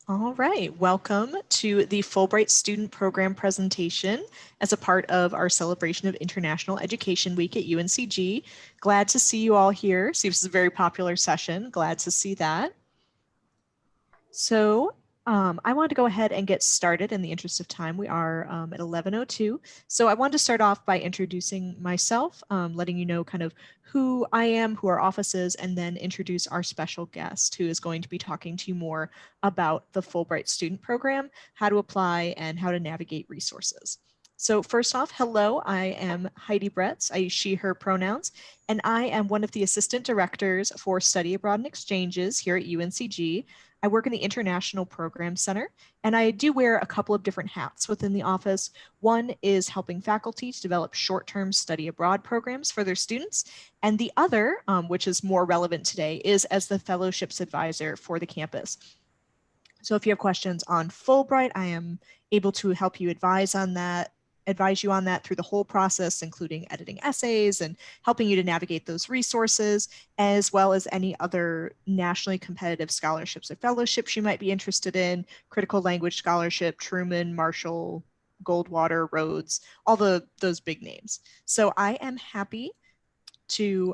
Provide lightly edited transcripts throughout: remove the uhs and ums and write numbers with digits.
All right, welcome to the Fulbright Student Program presentation as a part of our celebration of International Education Week at UNCG. Glad to see you all here. Seems this is a very popular session. Glad to see that. So I wanted to go ahead and get started in the interest of time. We are at 11:02. So I wanted to start off by introducing myself, letting you know kind of who I am, who our office is, and then introduce our special guest who is going to be talking to you more about the Fulbright Student Program, how to apply, and how to navigate resources. So first off, hello, I am Heidi Bretz. I use she, her pronouns, and I am one of the assistant directors for Study Abroad and Exchanges here at UNCG. I work in the International Program Center, and I do wear a couple of different hats within the office. One is helping faculty to develop short-term study abroad programs for their students, and the other, which is more relevant today, is as the fellowships advisor for the campus. So if you have questions on Fulbright, I am able to help you advise you on that through the whole process, including editing essays and helping you to navigate those resources, as well as any other nationally competitive scholarships or fellowships you might be interested in, critical language scholarship, Truman, Marshall, Goldwater, Rhodes, all those big names. So I am happy to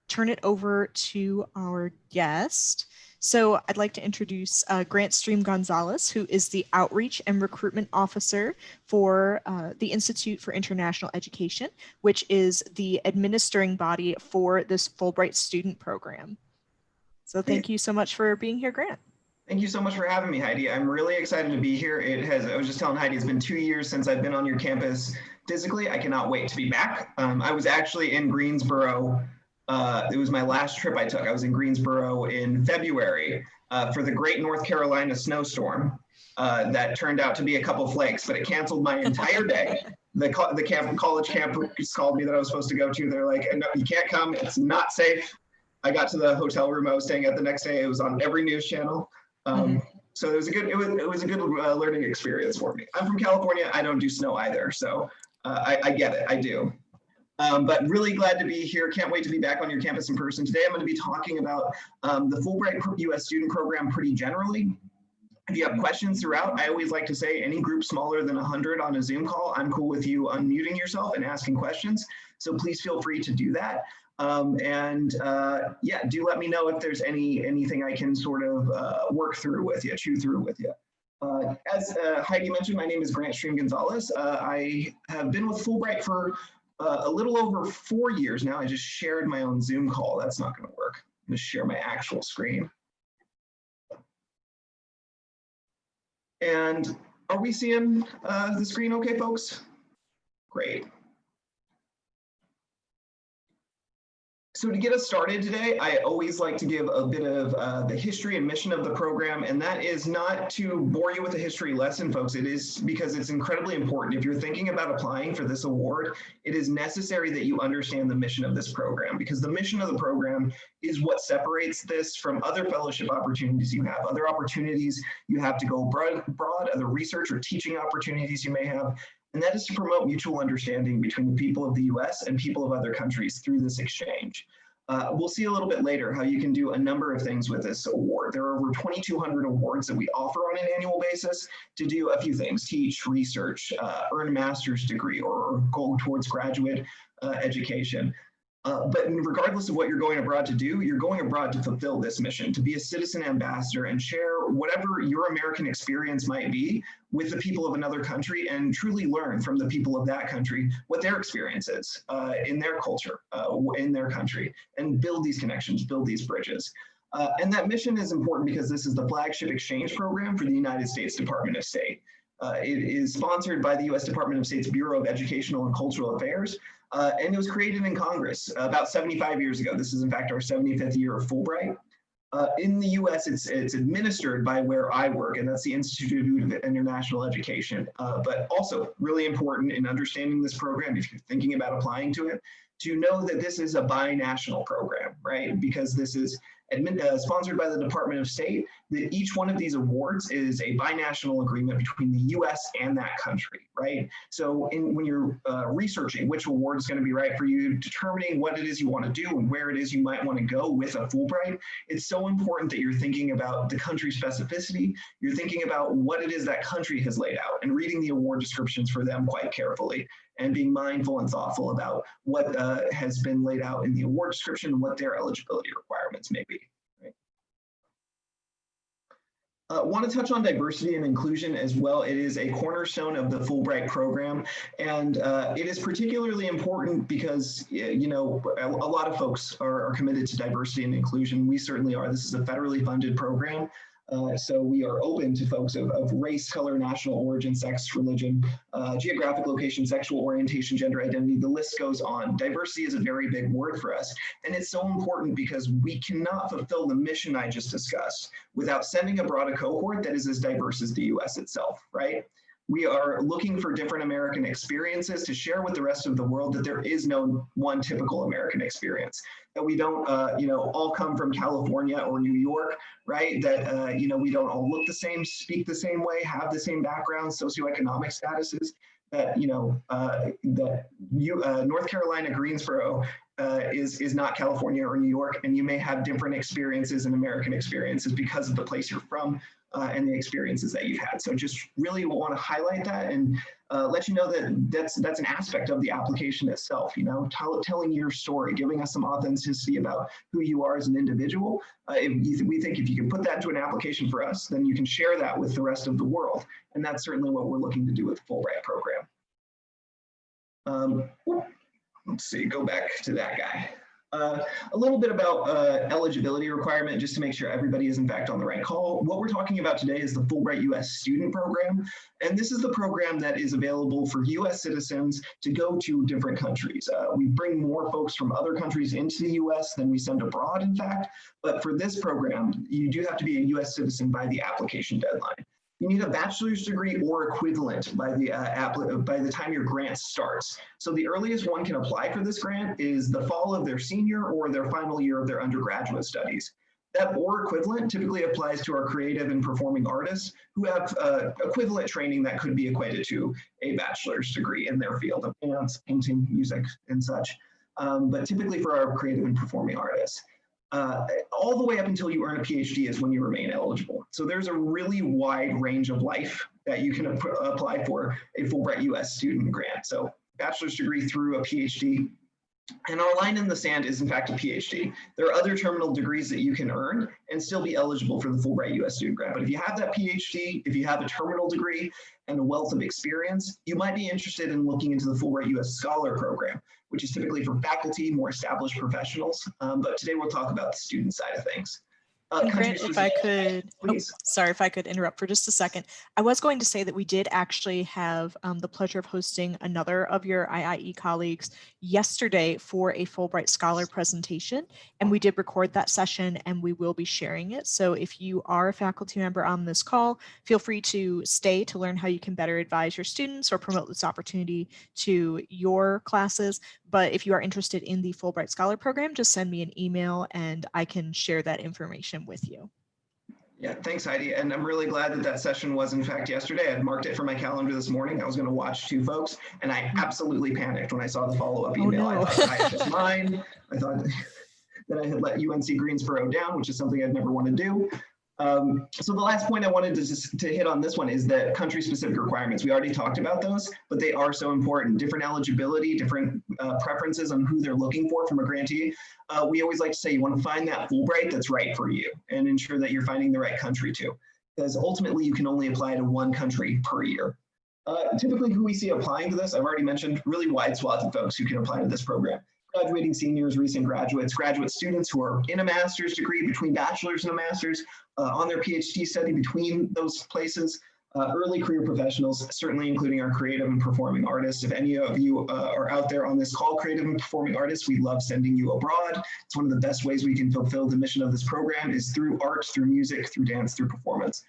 turn it over to our guest. So I'd like to introduce Grant Stream Gonzalez, who is the Outreach and Recruitment Officer for the Institute for International Education, which is the administering body for this Fulbright student program. So thank you so much for being here, Grant. Thank you so much for having me, Heidi. I'm really excited to be here. I was just telling Heidi, it's been 2 years since I've been on your campus physically. I cannot wait to be back. I was actually in Greensboro. It was my last trip I took. I was in Greensboro in February for the Great North Carolina snowstorm that turned out to be a couple flakes, but it canceled my entire day. The college campus called me that I was supposed to go to. They're like, no, you can't come. It's not safe. I got to the hotel room I was staying at the next day. It was on every news channel. So it was a good learning experience for me. I'm from California. I don't do snow either, so I get it. I do. But really glad to be here. Can't wait to be back on your campus in person. Today I'm going to be talking about the Fulbright U.S. student program pretty generally. If you have questions throughout, I always like to say any group smaller than 100 on a Zoom call, I'm cool with you unmuting yourself and asking questions. So please feel free to do that. Yeah, do let me know if there's anything I can sort of work through with you, chew through with you. As Heidi mentioned, my name is Grant Stream Gonzalez. I have been with Fulbright for a little over 4 years now. I just shared my own Zoom call. That's not going to work. I'm going to share my actual screen. And are we seeing the screen okay, folks? Great. So to get us started today, I always like to give a bit of the history and mission of the program, and that is not to bore you with a history lesson, folks. It is because it's incredibly important. If you're thinking about applying for this award, it is necessary that you understand the mission of this program, because the mission of the program is what separates this from other fellowship opportunities you have, other opportunities you have to go abroad, other research or teaching opportunities you may have. And that is to promote mutual understanding between the people of the U.S. and people of other countries through this exchange. We'll see a little bit later how you can do a number of things with this award. There are over 2,200 awards that we offer on an annual basis to do a few things: teach, research, earn a master's degree, or go towards graduate education. But regardless of what you're going abroad to do, you're going abroad to fulfill this mission, to be a citizen ambassador and share whatever your American experience might be with the people of another country, and truly learn from the people of that country what their experience is in their culture, in their country, and build these connections, build these bridges. And that mission is important because this is the flagship exchange program for the United States Department of State. It is sponsored by the U.S. Department of State's Bureau of Educational and Cultural Affairs, and it was created in Congress about 75 years ago. This is, in fact, our 75th year of Fulbright. In the U.S., it's administered by where I work, and that's the Institute of International Education. But also really important in understanding this program, if you're thinking about applying to it, to know that this is a binational program, right? Because this is sponsored by the Department of State, that each one of these awards is a binational agreement between the U.S. and that country, right? So when you're researching which award is going to be right for you, determining what it is you want to do and where it is you might want to go with a Fulbright, it's so important that you're thinking about the country specificity. You're thinking about what it is that country has laid out and reading the award descriptions for them quite carefully and being mindful and thoughtful about what has been laid out in the award description and what their eligibility requirements may be. Want to touch on diversity and inclusion as well. It is a cornerstone of the Fulbright program, and it is particularly important because, you know, a lot of folks are committed to diversity and inclusion. We certainly are. This is a federally funded program. So we are open to folks of race, color, national origin, sex, religion, geographic location, sexual orientation, gender identity, the list goes on. Diversity is a very big word for us. And it's so important because we cannot fulfill the mission I just discussed without sending abroad a cohort that is as diverse as the US itself, right? We are looking for different American experiences to share with the rest of the world, that there is no one typical American experience, that we don't, you know, all come from California or New York, right? That, you know, we don't all look the same, speak the same way, have the same backgrounds, socioeconomic statuses, that, you know, North Carolina, Greensboro is not California or New York, and you may have different experiences and American experiences because of the place you're from. And the experiences that you've had. So just really want to highlight that and let you know that that's an aspect of the application itself, you know, telling your story, giving us some authenticity about who you are as an individual. We think if you can put that into an application for us, then you can share that with the rest of the world. And that's certainly what we're looking to do with the Fulbright program. Let's see, go back to that guy. A little bit about eligibility requirement, just to make sure everybody is in fact on the right call. What we're talking about today is the Fulbright U.S. student program. And this is the program that is available for U.S. citizens to go to different countries. We bring more folks from other countries into the U.S. than we send abroad, in fact. But for this program, you do have to be a U.S. citizen by the application deadline. You need a bachelor's degree or equivalent by the time your grant starts. So the earliest one can apply for this grant is the fall of their senior or their final year of their undergraduate studies. That or equivalent typically applies to our creative and performing artists who have equivalent training that could be equated to a bachelor's degree in their field of dance, painting, music, and such. But typically for our creative and performing artists. All the way up until you earn a PhD is when you remain eligible. So there's a really wide range of life that you can apply for a Fulbright U.S. student grant. So bachelor's degree through a PhD. And our line in the sand is in fact a PhD. There are other terminal degrees that you can earn and still be eligible for the Fulbright U.S. student grant. But if you have that PhD, if you have a terminal degree and a wealth of experience, you might be interested in looking into the Fulbright U.S. Scholar Program, which is typically for faculty, more established professionals. But today we'll talk about the student side of things. Grant, if I could, sorry, if I could interrupt for just a second. I was going to say that we did actually have the pleasure of hosting another of your IIE colleagues yesterday for a Fulbright Scholar presentation, and we did record that session and we will be sharing it. So if you are a faculty member on this call, feel free to stay to learn how you can better advise your students or promote this opportunity to your classes. But if you are interested in the Fulbright Scholar Program, just send me an email and I can share that information with you. Yeah, thanks, Heidi. And I'm really glad that that session was in fact yesterday. I had marked it for my calendar this morning. I was going to watch 2 folks, and I absolutely panicked when I saw the follow-up email. Oh, no. I thought I had just mine. I thought that I had let UNC Greensboro down, which is something I'd never want to do. So the last point I wanted to hit on this one is the country-specific requirements. We already talked about those, but they are so important. Different eligibility, different preferences on who they're looking for from a grantee. We always like to say you want to find that Fulbright that's right for you and ensure that you're finding the right country too, because ultimately you can only apply to one country per year. Typically who we see applying to this, I've already mentioned, really wide swath of folks who can apply to this program. Graduating seniors, recent graduates, graduate students who are in a master's degree, between bachelor's and a master's, on their PhD study between those places, early career professionals, certainly including our creative and performing artists. If any of you are out there on this call, creative and performing artists, we love sending you abroad. It's one of the best ways we can fulfill the mission of this program is through art, through music, through dance, through performance.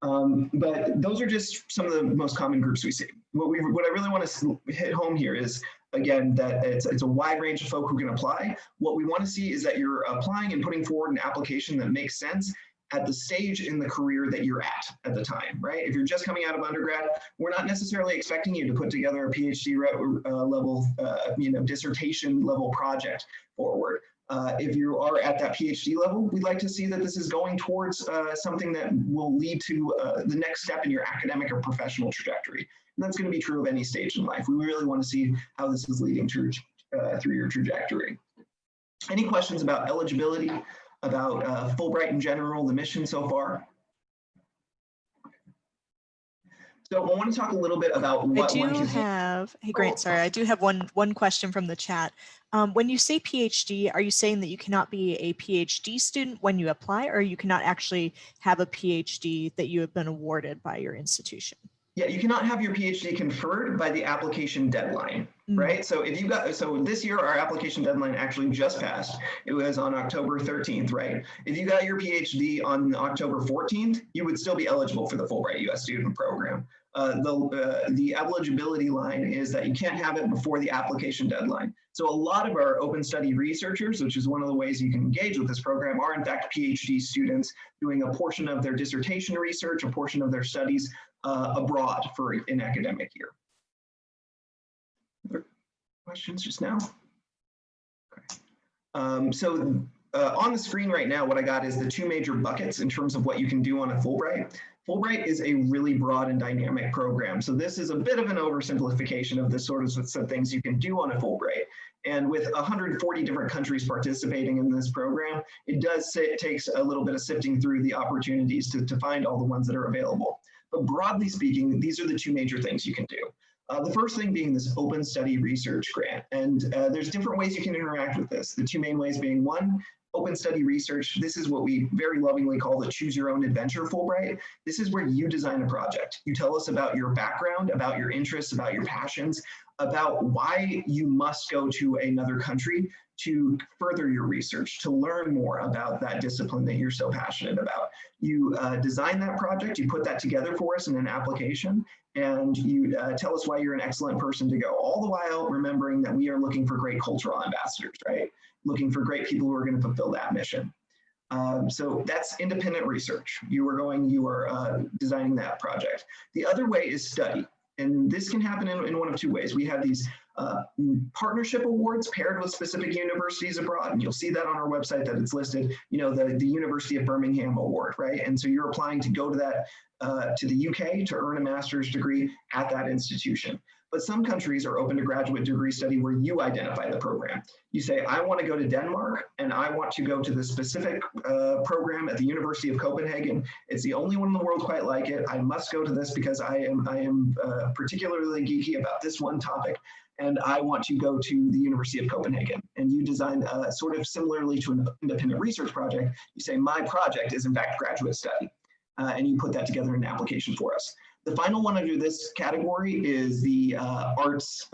But those are just some of the most common groups we see. What I really want to hit home here is, again, that it's a wide range of folk who can apply. What we want to see is that you're applying and putting forward an application that makes sense at the stage in the career that you're at the time, right? If you're just coming out of undergrad, we're not necessarily expecting you to put together a PhD level, dissertation level project forward. If you are at that PhD level, we'd like to see that this is going towards something that will lead to the next step in your academic or professional trajectory. And that's going to be true of any stage in life. We really want to see how this is leading through your trajectory. Any questions about eligibility, about Fulbright in general, the mission so far? So I want to talk a little bit about what hey Grant, sorry, I do have one question from the chat. When you say PhD, are you saying that you cannot be a PhD student when you apply, or you cannot actually have a PhD that you have been awarded by your institution? Yeah, you cannot have your PhD conferred by the application deadline, right? So if you so this year our application deadline actually just passed. It was on October 13th, right? If you got your PhD on October 14th, you would still be eligible for the Fulbright U.S. student program. The eligibility line is that you can't have it before the application deadline. So a lot of our open study researchers, which is one of the ways you can engage with this program, are in fact PhD students doing a portion of their dissertation research, a portion of their studies abroad for an academic year. Other questions just now? Okay. On the screen right now, what I got is the two major buckets in terms of what you can do on a Fulbright. Fulbright is a really broad and dynamic program. So this is a bit of an oversimplification of the sort of things you can do on a Fulbright. And with 140 different countries participating in this program, it takes a little bit of sifting through the opportunities to find all the ones that are available. But broadly speaking, these are the two major things you can do. The first thing being this open study research grant. And there's different ways you can interact with this. The two main ways being one, open study research. This is what we very lovingly call the choose your own adventure Fulbright. This is where you design a project. You tell us about your background, about your interests, about your passions, about why you must go to another country to further your research, to learn more about that discipline that you're so passionate about. You design that project, you put that together for us in an application, and you tell us why you're an excellent person to go, all the while remembering that we are looking for great cultural ambassadors, right? Looking for great people who are going to fulfill that mission. So that's independent research. You are designing that project. The other way is study. And this can happen in one of two ways. We have these partnership awards paired with specific universities abroad, and you'll see that on our website that it's listed, the University of Birmingham Award, right? And so you're applying to go to that, to the UK to earn a master's degree at that institution. But some countries are open to graduate degree study where you identify the program. You say, I want to go to Denmark and I want to go to the specific program at the University of Copenhagen. It's the only one in the world quite like it. I must go to this because I am particularly geeky about this one topic, and I want to go to the University of Copenhagen. And you design sort of similarly to an independent research project. You say, my project is in fact graduate study, and you put that together in an application for us. The final one under this category is the arts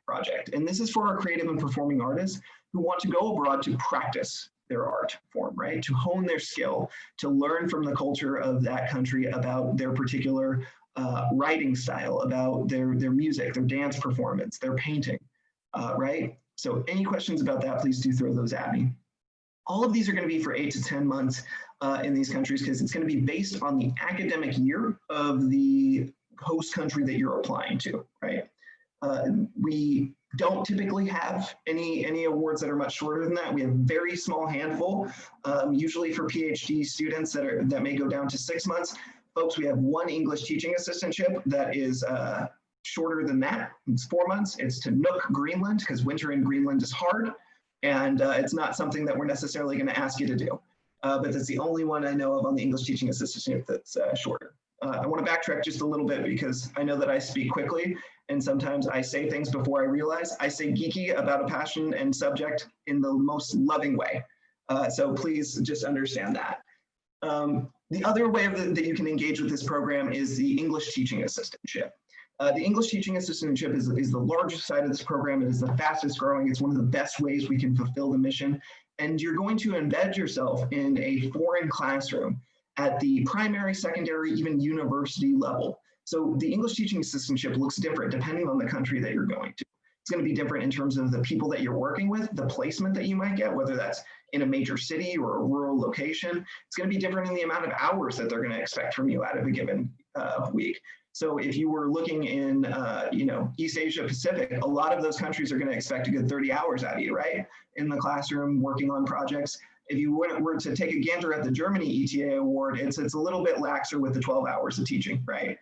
project. And this is for our creative and performing artists who want to go abroad to practice their art form, right? To hone their skill, to learn from the culture of that country about their particular writing style, about their music, their dance performance, their painting, right? So any questions about that, please do throw those at me. All of these are going to be for 8 to 10 months in these countries because it's going to be based on the academic year of the host country that you're applying to, right? We don't typically have any awards that are much shorter than that. We have a very small handful, usually for PhD students that may go down to 6 months. Folks, we have one English teaching assistantship that is shorter than that. It's 4 months. It's to Nook, Greenland, because winter in Greenland is hard. And it's not something that we're necessarily going to ask you to do. But that's the only one I know of on the English teaching assistantship that's shorter. I want to backtrack just a little bit because I know that I speak quickly and sometimes I say things before I realize. I say geeky about a passion and subject in the most loving way. So please just understand that. The other way that you can engage with this program is the English teaching assistantship. The English teaching assistantship is the largest side of this program. It is the fastest growing. It's one of the best ways we can fulfill the mission. And you're going to embed yourself in a foreign classroom at the primary, secondary, even university level. So the English teaching assistantship looks different depending on the country that you're going to. It's going to be different in terms of the people that you're working with, the placement that you might get, whether that's in a major city or a rural location. It's going to be different in the amount of hours that they're going to expect from you out of a given week. So if you were looking in, East Asia Pacific, a lot of those countries are going to expect a good 30 hours out of you, right? In the classroom, working on projects. If you were to take a gander at the Germany ETA award, it's a little bit laxer with the 12 hours of teaching, right?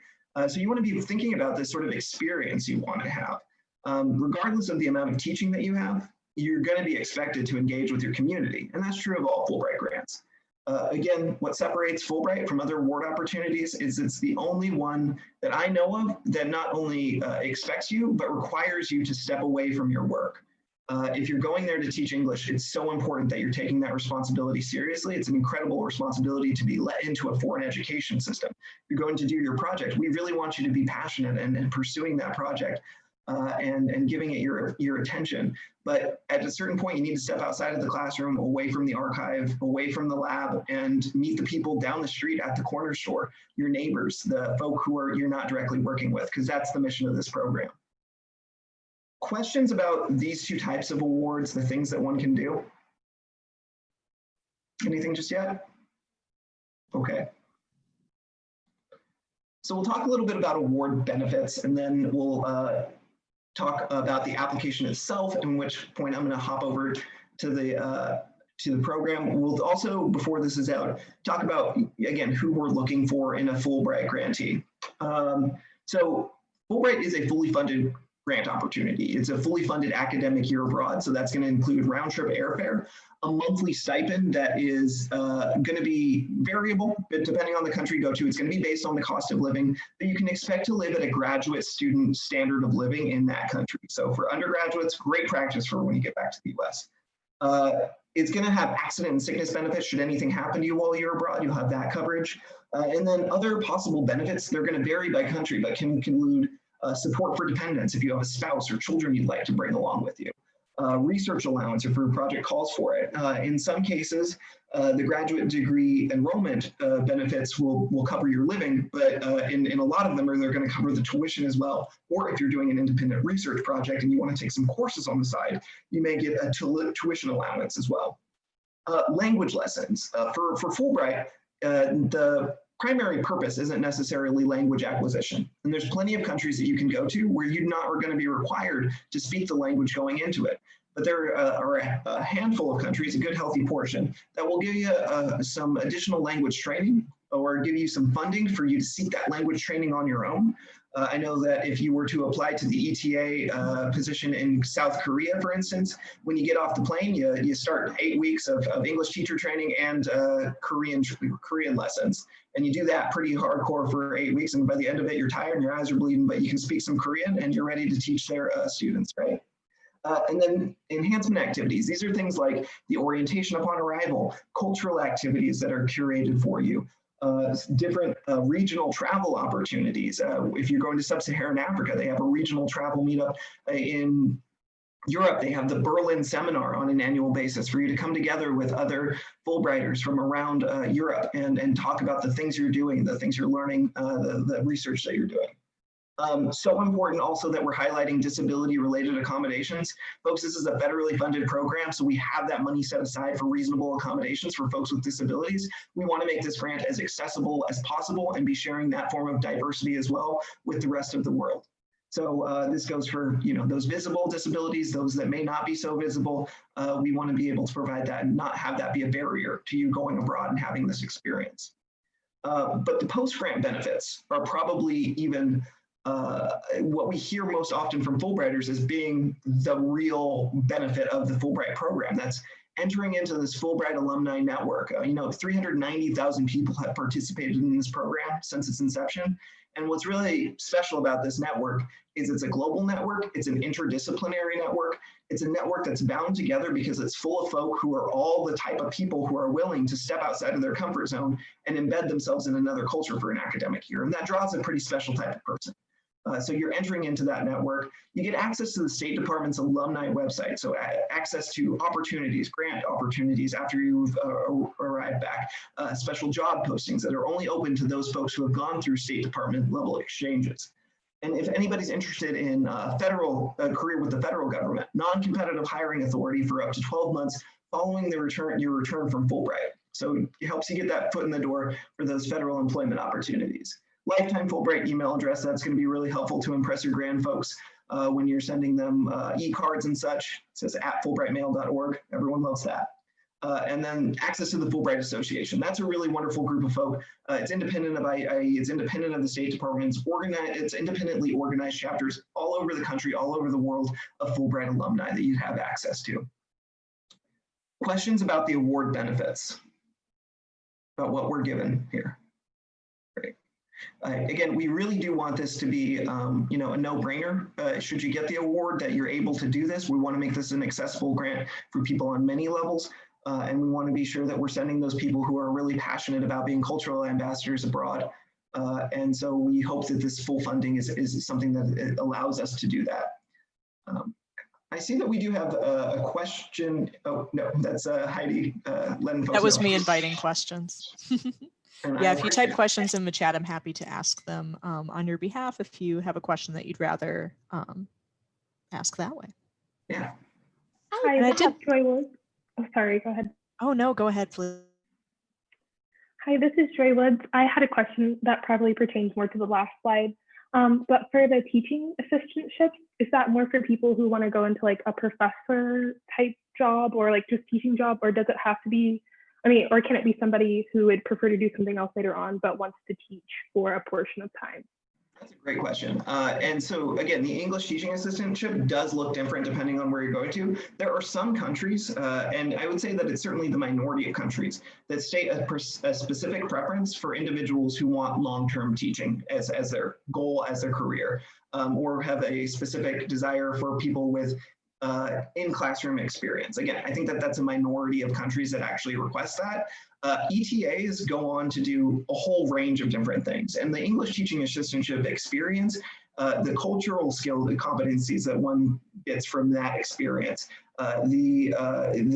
So you want to be thinking about this sort of experience you want to have. Regardless of the amount of teaching that you have, you're going to be expected to engage with your community. And that's true of all Fulbright grants. Again, what separates Fulbright from other award opportunities is it's the only one that I know of that not only expects you, but requires you to step away from your work. If you're going there to teach English, it's so important that you're taking that responsibility seriously. It's an incredible responsibility to be let into a foreign education system. You're going to do your project. We really want you to be passionate and pursuing that project and giving it your attention. But at a certain point, you need to step outside of the classroom, away from the archive, away from the lab, and meet the people down the street at the corner store, your neighbors, the folk who you're not directly working with, because that's the mission of this program. Questions about these two types of awards, the things that one can do? Anything just yet? Okay. So we'll talk a little bit about award benefits, and then we'll talk about the application itself, at which point I'm going to hop over to the program. We'll also, before this is out, talk about, again, who we're looking for in a Fulbright grantee. So Fulbright is a fully funded grant opportunity. It's a fully funded academic year abroad. So that's going to include round trip airfare, a monthly stipend that is going to be variable, but depending on the country you go to, it's going to be based on the cost of living, but you can expect to live at a graduate student standard of living in that country. So for undergraduates, great practice for when you get back to the US. It's going to have accident and sickness benefits. Should anything happen to you while you're abroad, you'll have that coverage. And then other possible benefits, they're going to vary by country, but can include support for dependents if you have a spouse or children you'd like to bring along with you. Research allowance if your project calls for it. In some cases, the graduate degree enrollment benefits will cover your living, but in a lot of them, they're going to cover the tuition as well. Or if you're doing an independent research project and you want to take some courses on the side, you may get a tuition allowance as well. Language lessons. For Fulbright, the primary purpose isn't necessarily language acquisition. And there's plenty of countries that you can go to where you are going to be required to speak the language going into it. But there are a handful of countries, a good healthy portion, that will give you some additional language training or give you some funding for you to seek that language training on your own. I know that if you were to apply to the ETA position in South Korea, for instance, when you get off the plane, you start 8 weeks of English teacher training and Korean lessons. And you do that pretty hardcore for 8 weeks. And by the end of it, you're tired and your eyes are bleeding, but you can speak some Korean and you're ready to teach their students, right? And then enhancement activities. These are things like the orientation upon arrival, cultural activities that are curated for you, different regional travel opportunities. If you're going to sub-Saharan Africa, they have a regional travel meetup. In Europe, they have the Berlin seminar on an annual basis for you to come together with other Fulbrighters from around Europe and talk about the things you're doing, the things you're learning, the research that you're doing. So important also that we're highlighting disability-related accommodations. Folks, this is a federally funded program, so we have that money set aside for reasonable accommodations for folks with disabilities. We want to make this grant as accessible as possible and be sharing that form of diversity as well with the rest of the world. So this goes for those visible disabilities, those that may not be so visible. We want to be able to provide that and not have that be a barrier to you going abroad and having this experience. But the post-grant benefits are probably even what we hear most often from Fulbrighters as being the real benefit of the Fulbright program. That's entering into this Fulbright alumni network. 390,000 people have participated in this program since its inception. And what's really special about this network is it's a global network, it's an interdisciplinary network, it's a network that's bound together because it's full of folk who are all the type of people who are willing to step outside of their comfort zone and embed themselves in another culture for an academic year. And that draws a pretty special type of person. So you're entering into that network. You get access to the State Department's alumni website, so access to opportunities, grant opportunities after you've arrived back, special job postings that are only open to those folks who have gone through State Department level exchanges. And if anybody's interested in a career with the federal government, non-competitive hiring authority for up to 12 months following your return from Fulbright. So it helps you get that foot in the door for those federal employment opportunities. Lifetime Fulbright email address, that's going to be really helpful to impress your grand folks when you're sending them e-cards and such. It says at fulbrightmail.org. Everyone loves that. And then access to the Fulbright Association. That's a really wonderful group of folk. It's independent of IIE, it's independent of the State Department's it's independently organized chapters all over the country, all over the world of Fulbright alumni that you have access to. Questions about the award benefits, about what we're given here. Great. Again, we really do want this to be, a no-brainer. Should you get the award that you're able to do this, we want to make this an accessible grant for people on many levels. And we want to be sure that we're sending those people who are really passionate about being cultural ambassadors abroad. And so we hope that this full funding is something that allows us to do that. I see that we do have a question. Oh, no, that's Heidi letting folks That was know. me inviting questions. Yeah, if you type questions in the chat, I'm happy to ask them on your behalf if you have a question that you'd rather ask that way. Yeah. Hi, this is Joy Woods. Oh, sorry, go ahead. Oh, no, go ahead, please. Hi, this is Joy Woods. I had a question that probably pertains more to the last slide. But for the teaching assistantship, is that more for people who want to go into like a professor type job or like just teaching job, or does it have to be, or can it be somebody who would prefer to do something else later on, but wants to teach for a portion of time? That's a great question. And so again, the English teaching assistantship does look different depending on where you're going to. There are some countries, and I would say that it's certainly the minority of countries, that state a specific preference for individuals who want long-term teaching as their goal, as their career, or have a specific desire for people with in-classroom experience. Again, I think that that's a minority of countries that actually request that. ETAs go on to do a whole range of different things. And the English teaching assistantship experience, the cultural skill, the competencies that one gets from that experience, the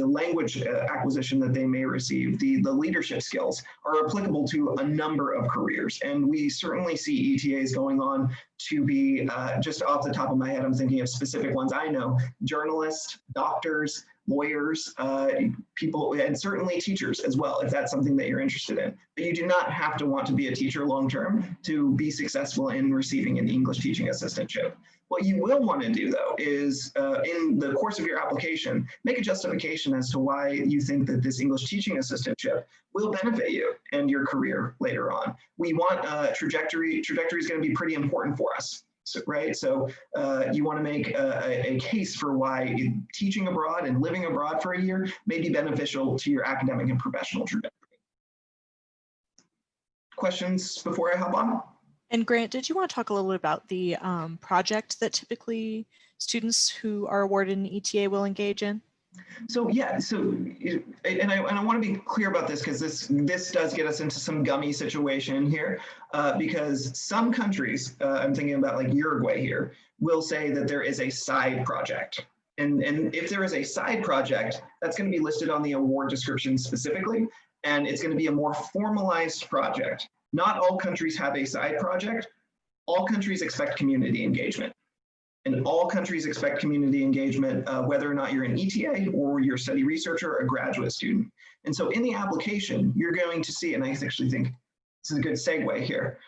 language acquisition that they may receive, the leadership skills are applicable to a number of careers. And we certainly see ETAs going on to be, just off the top of my head, I'm thinking of specific ones I know, journalists, doctors, lawyers, people, and certainly teachers as well, if that's something that you're interested in. But you do not have to want to be a teacher long-term to be successful in receiving an English teaching assistantship. What you will want to do, though, is in the course of your application, make a justification as to why you think that this English teaching assistantship will benefit you and your career later on. We want trajectory. Trajectory is going to be pretty important for us. So, right? So you want to make a case for why teaching abroad and living abroad for a year may be beneficial to your academic and professional trajectory. Questions before I hop on? And Grant, did you want to talk a little bit about the project that typically students who are awarded an ETA will engage in? So yeah, and I want to be clear about this because this does get us into some gummy situation here because some countries, I'm thinking about like Uruguay here, will say that there is a side project. And if there is a side project, that's going to be listed on the award description specifically, and it's going to be a more formalized project. Not all countries have a side project. All countries expect community engagement. And all countries expect community engagement, whether or not you're an ETA or you're a study researcher or a graduate student. And so in the application, you're going to see, and I actually think this is a good segue here.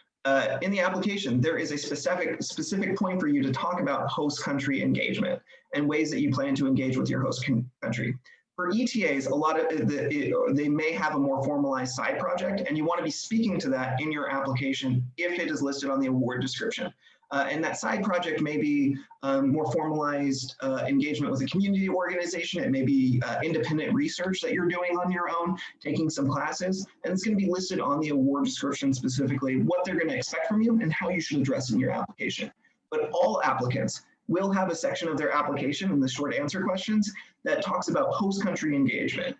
In the application, there is a specific point for you to talk about host country engagement and ways that you plan to engage with your host country. For ETAs, a lot of they may have a more formalized side project, and you want to be speaking to that in your application if it is listed on the award description. And that side project may be more formalized engagement with a community organization. It may be independent research that you're doing on your own, taking some classes, and it's going to be listed on the award description specifically what they're going to expect from you and how you should address in your application. But all applicants will have a section of their application in the short answer questions that talks about host country engagement.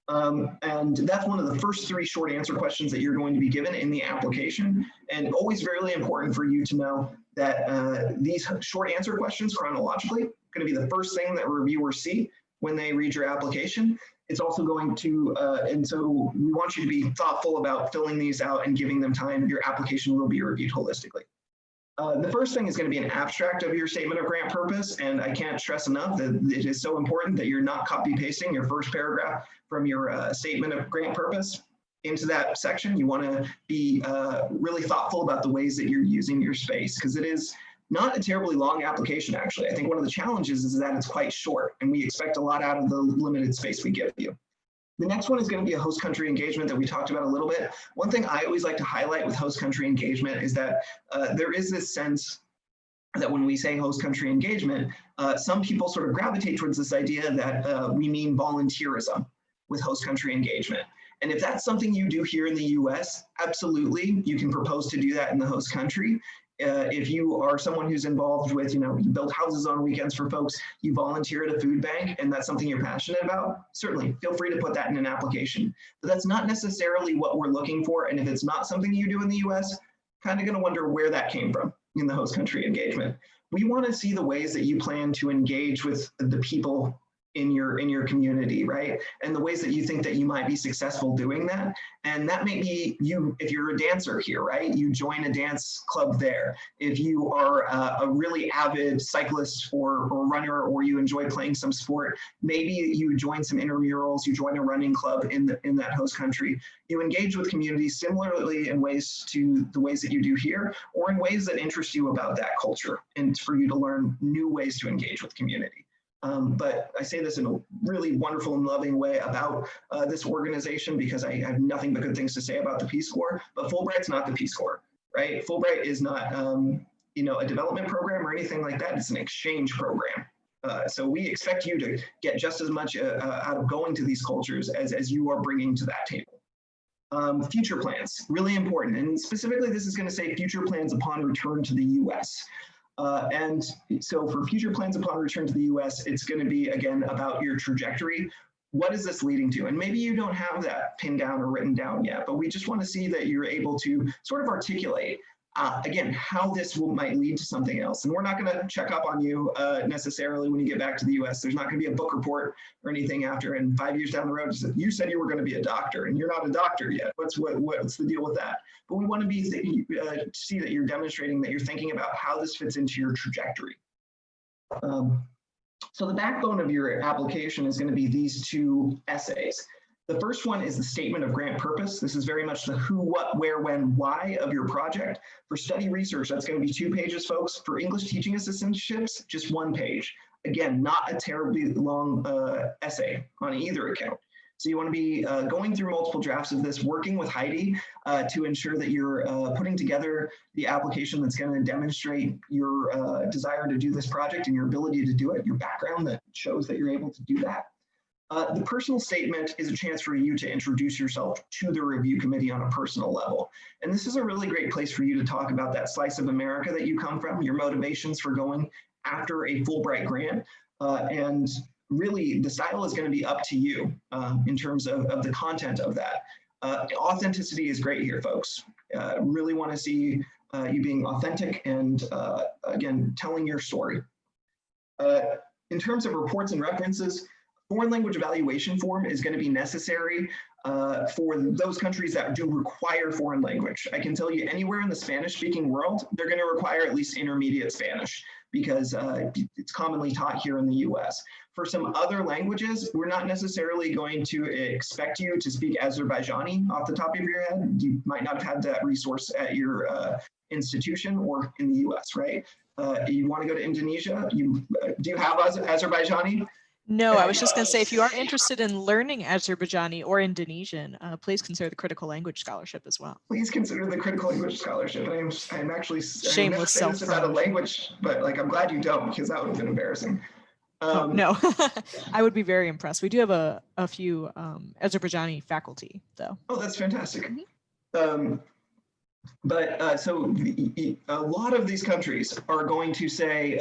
And that's one of the first 3 short answer questions that you're going to be given in the application. And always really important for you to know that these short answer questions chronologically are going to be the first thing that reviewers see when they read your application. It's also going to, and so we want you to be thoughtful about filling these out and giving them time. Your application will be reviewed holistically. The first thing is going to be an abstract of your statement of grant purpose, and I can't stress enough that it is so important that you're not copy pasting your first paragraph from your statement of grant purpose into that section. You want to be really thoughtful about the ways that you're using your space, because it is not a terribly long application, actually. I think one of the challenges is that it's quite short, and we expect a lot out of the limited space we give you. The next one is going to be a host country engagement that we talked about a little bit. One thing I always like to highlight with host country engagement is that there is this sense that when we say host country engagement, some people sort of gravitate towards this idea that we mean volunteerism with host country engagement. And if that's something you do here in the US, absolutely, you can propose to do that in the host country. If you are someone who's involved with, you build houses on weekends for folks, you volunteer at a food bank, and that's something you're passionate about, certainly feel free to put that in an application. But that's not necessarily what we're looking for. And if it's not something you do in the US, kind of going to wonder where that came from in the host country engagement. We want to see the ways that you plan to engage with the people in your community, right? And the ways that you think that you might be successful doing that. And that may be you, if you're a dancer here, right? You join a dance club there. If you are a really avid cyclist or runner, or you enjoy playing some sport, maybe you join some intramurals, you join a running club in that host country. You engage with community similarly in ways to the ways that you do here, or in ways that interest you about that culture, and for you to learn new ways to engage with community. But I say this in a really wonderful and loving way about this organization, because I have nothing but good things to say about the Peace Corps, but Fulbright's not the Peace Corps, right? Fulbright is not, a development program or anything like that. It's an exchange program. So we expect you to get just as much out of going to these cultures as you are bringing to that table. Future plans, really important. And specifically, this is going to say future plans upon return to the US. And so for future plans upon return to the US, it's going to be, again, about your trajectory. What is this leading to? And maybe you don't have that pinned down or written down yet, but we just want to see that you're able to sort of articulate, again, how this might lead to something else. And we're not going to check up on you necessarily when you get back to the US. There's not going to be a book report or anything after. And 5 years down the road, you said you were going to be a doctor, and you're not a doctor yet. What's the deal with that? But we want to be see that you're demonstrating that you're thinking about how this fits into your trajectory. So the backbone of your application is going to be these two essays. The first one is the statement of grant purpose. This is very much the who, what, where, when, why of your project. For study research, that's going to be 2 pages, folks. For English teaching assistantships, just 1 page. Again, not a terribly long essay on either account. So you want to be going through multiple drafts of this, working with Heidi to ensure that you're putting together the application that's going to demonstrate your desire to do this project and your ability to do it, your background that shows that you're able to do that. The personal statement is a chance for you to introduce yourself to the review committee on a personal level. And this is a really great place for you to talk about that slice of America that you come from, your motivations for going after a Fulbright grant, and really the style is going to be up to you in terms of the content of that. Authenticity is great here, folks. Really want to see you being authentic and, again, telling your story. In terms of reports and references, foreign language evaluation form is going to be necessary for those countries that do require foreign language. I can tell you anywhere in the Spanish-speaking world, they're going to require at least intermediate Spanish, because it's commonly taught here in the US. For some other languages, we're not necessarily going to expect you to speak Azerbaijani off the top of your head. You might not have had that resource at your institution or in the US, right? You want to go to Indonesia? Do you have Azerbaijani? No, I was just going to say, if you are interested in learning Azerbaijani or Indonesian, please consider the Critical Language Scholarship as well. Please consider the Critical Language Scholarship. I'm actually shameless self about a language, but like I'm glad you don't, because that would have been embarrassing. No, I would be very impressed. We do have a few Azerbaijani faculty, though. Oh, that's fantastic. Mm-hmm. So a lot of these countries are going to say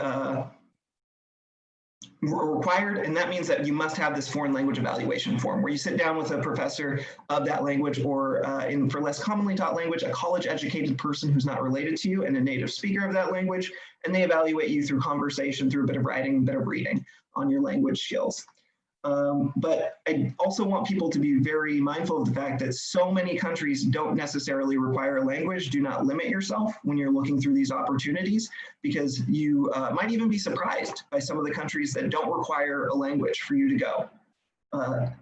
required, and that means that you must have this foreign language evaluation form where you sit down with a professor of that language, or for less commonly taught language, a college-educated person who's not related to you and a native speaker of that language, and they evaluate you through conversation, through a bit of writing, a bit of reading on your language skills. But I also want people to be very mindful of the fact that so many countries don't necessarily require a language. Do not limit yourself when you're looking through these opportunities, because you might even be surprised by some of the countries that don't require a language for you to go.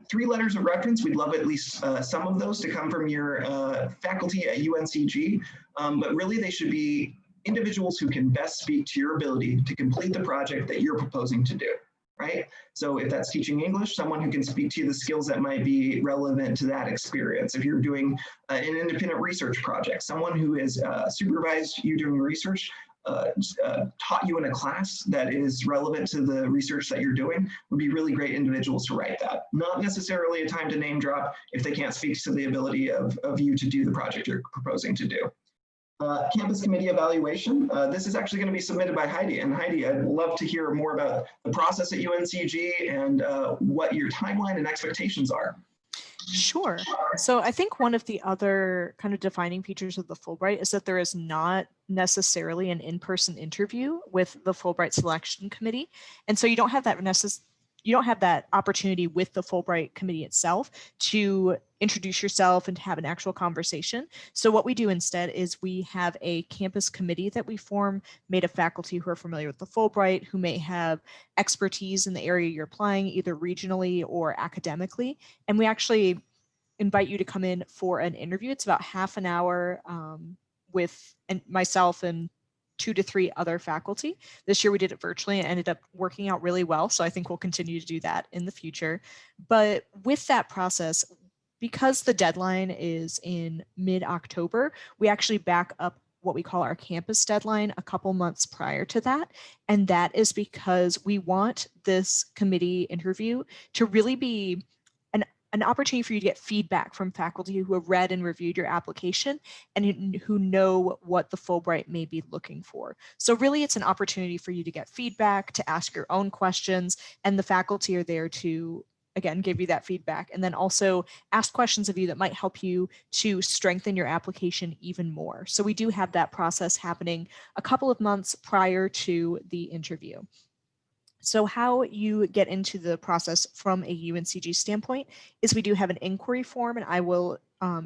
3 letters of reference, we'd love at least some of those to come from your faculty at UNCG, but really they should be individuals who can best speak to your ability to complete the project that you're proposing to do, right? So if that's teaching English, someone who can speak to you the skills that might be relevant to that experience. If you're doing an independent research project, someone who has supervised you doing research, taught you in a class that is relevant to the research that you're doing would be really great individuals to write that. Not necessarily a time to name drop if they can't speak to the ability of you to do the project you're proposing to do. Campus committee evaluation. This is actually going to be submitted by Heidi. And Heidi, I'd love to hear more about the process at UNCG and what your timeline and expectations are. Sure. So I think one of the other kind of defining features of the Fulbright is that there is not necessarily an in-person interview with the Fulbright Selection Committee. And so you don't have that opportunity with the Fulbright committee itself to introduce yourself and to have an actual conversation. So what we do instead is we have a campus committee that we form made of faculty who are familiar with the Fulbright, who may have expertise in the area you're applying, either regionally or academically. And we actually invite you to come in for an interview. It's about half an hour with myself and 2 to 3 other faculty. This year we did it virtually and it ended up working out really well. So I think we'll continue to do that in the future. But with that process, because the deadline is in mid-October, we actually back up what we call our campus deadline a couple months prior to that. And that is because we want this committee interview to really be an opportunity for you to get feedback from faculty who have read and reviewed your application and who know what the Fulbright may be looking for. So really it's an opportunity for you to get feedback, to ask your own questions, and the faculty are there to, again, give you that feedback, and then also ask questions of you that might help you to strengthen your application even more. So we do have that process happening a couple of months prior to the interview. So how you get into the process from a UNCG standpoint is we do have an inquiry form, and I will,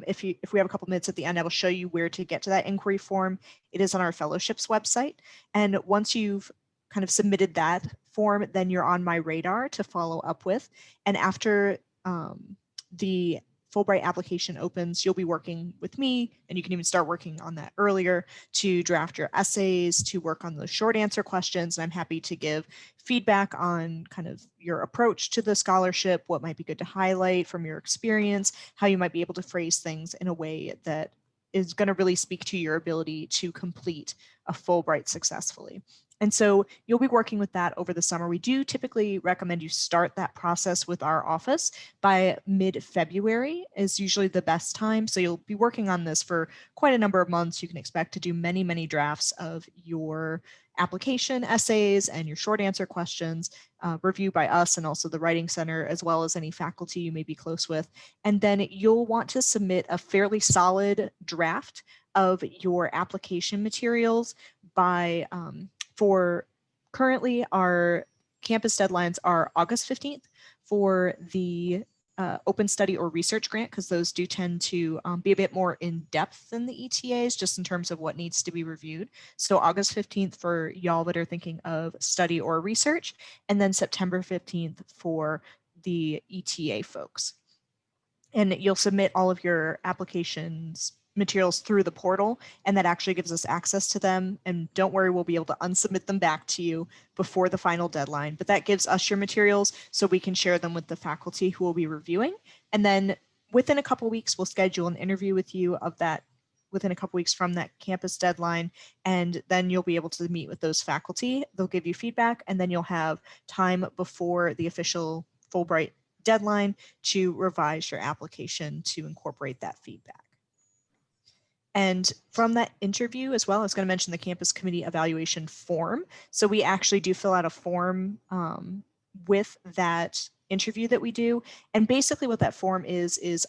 if we have a couple minutes at the end, I will show you where to get to that inquiry form. It is on our fellowships website. And once you've kind of submitted that form, then you're on my radar to follow up with. And after the Fulbright application opens, you'll be working with me, and you can even start working on that earlier to draft your essays, to work on the short answer questions. And I'm happy to give feedback on kind of your approach to the scholarship, what might be good to highlight from your experience, how you might be able to phrase things in a way that is going to really speak to your ability to complete a Fulbright successfully. And so you'll be working with that over the summer. We do typically recommend you start that process with our office by mid-February is usually the best time. So you'll be working on this for quite a number of months. You can expect to do many, many drafts of your application essays and your short answer questions, reviewed by us and also the Writing Center, as well as any faculty you may be close with. And then you'll want to submit a fairly solid draft of your application materials by for currently our campus deadlines are August 15th for the open study or research grant, because those do tend to be a bit more in depth than the ETAs, just in terms of what needs to be reviewed. So August 15th for y'all that are thinking of study or research, and then September 15th for the ETA folks. And you'll submit all of your applications materials through the portal, and that actually gives us access to them. And don't worry, we'll be able to unsubmit them back to you before the final deadline, but that gives us your materials so we can share them with the faculty who will be reviewing. And then within a couple weeks, we'll schedule an interview with you of that within a couple weeks from that campus deadline. And then you'll be able to meet with those faculty. They'll give you feedback, and then you'll have time before the official Fulbright deadline to revise your application to incorporate that feedback. And from that interview as well, I was going to mention the campus committee evaluation form. So we actually do fill out a form with that interview that we do. And basically what that form is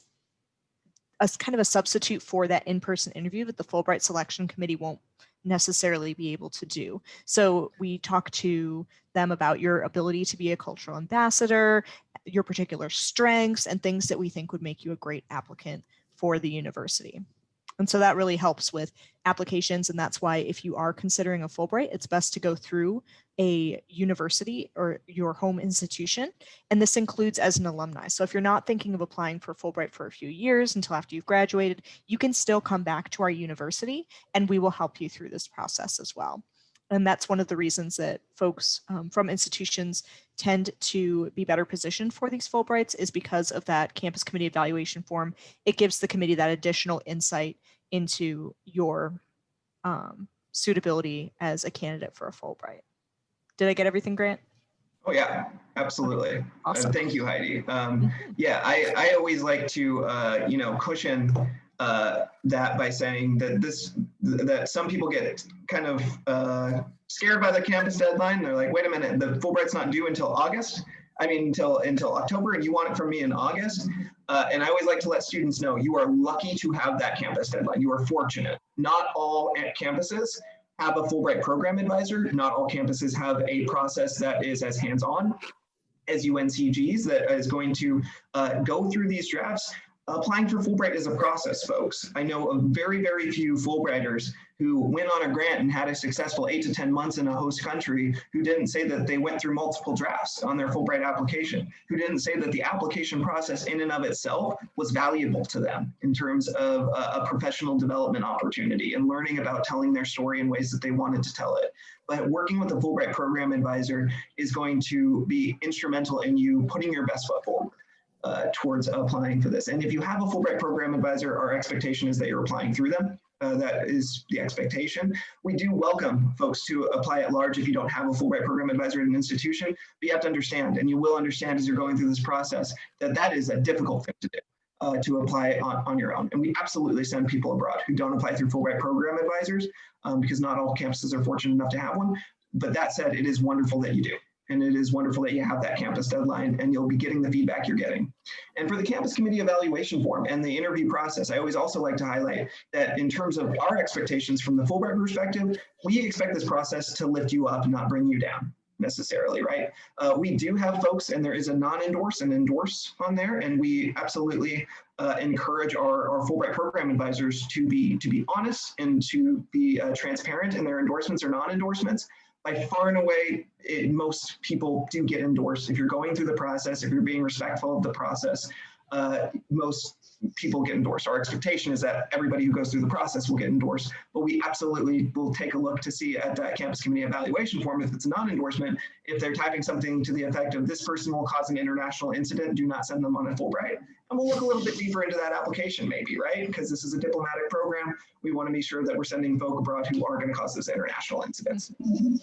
a kind of a substitute for that in-person interview that the Fulbright Selection Committee won't necessarily be able to do. So we talk to them about your ability to be a cultural ambassador, your particular strengths and things that we think would make you a great applicant for the university. And so that really helps with applications. And that's why if you are considering a Fulbright, it's best to go through a university or your home institution. And this includes as an alumni. So if you're not thinking of applying for Fulbright for a few years until after you've graduated, you can still come back to our university and we will help you through this process as well. And that's one of the reasons that folks from institutions tend to be better positioned for these Fulbrights, is because of that campus committee evaluation form. It gives the committee that additional insight into your suitability as a candidate for a Fulbright. Did I get everything, Grant? Oh yeah, absolutely. Awesome. Thank you, Heidi. Yeah, I always like to cushion that by saying that that some people get kind of scared by the campus deadline. They're like, wait a minute, the Fulbright's not due until August. I mean, until October, and you want it from me in August. And I always like to let students know you are lucky to have that campus deadline. You are fortunate. Not all campuses have a Fulbright program advisor. Not all campuses have a process that is as hands-on as UNCG's that is going to go through these drafts. Applying for Fulbright is a process, folks. I know of very, very few Fulbrighters who went on a grant and had a successful 8 to 10 months in a host country who didn't say that they went through multiple drafts on their Fulbright application, who didn't say that the application process in and of itself was valuable to them in terms of a professional development opportunity and learning about telling their story in ways that they wanted to tell it. But working with a Fulbright program advisor is going to be instrumental in you putting your best foot forward towards applying for this. And if you have a Fulbright program advisor, our expectation is that you're applying through them. That is the expectation. We do welcome folks to apply at large if you don't have a Fulbright program advisor at an institution, but you have to understand, and you will understand as you're going through this process, that that is a difficult thing to do, to apply on your own. And we absolutely send people abroad who don't apply through Fulbright program advisors because not all campuses are fortunate enough to have one. But that said, it is wonderful that you do. And it is wonderful that you have that campus deadline and you'll be getting the feedback you're getting. And for the campus committee evaluation form and the interview process, I always also like to highlight that in terms of our expectations from the Fulbright perspective, we expect this process to lift you up and not bring you down necessarily, right? We do have folks, and there is a non-endorse and endorse on there, and we absolutely encourage our Fulbright program advisors to be honest and to be transparent in their endorsements or non-endorsements. By far and away, most people do get endorsed. If you're going through the process, if you're being respectful of the process, most people get endorsed. Our expectation is that everybody who goes through the process will get endorsed, but we absolutely will take a look to see at that campus committee evaluation form if it's a non-endorsement, if they're typing something to the effect of this person will cause an international incident, do not send them on a Fulbright. And we'll look a little bit deeper into that application maybe, right? Because this is a diplomatic program. We want to be sure that we're sending folk abroad who are going to cause those international incidents.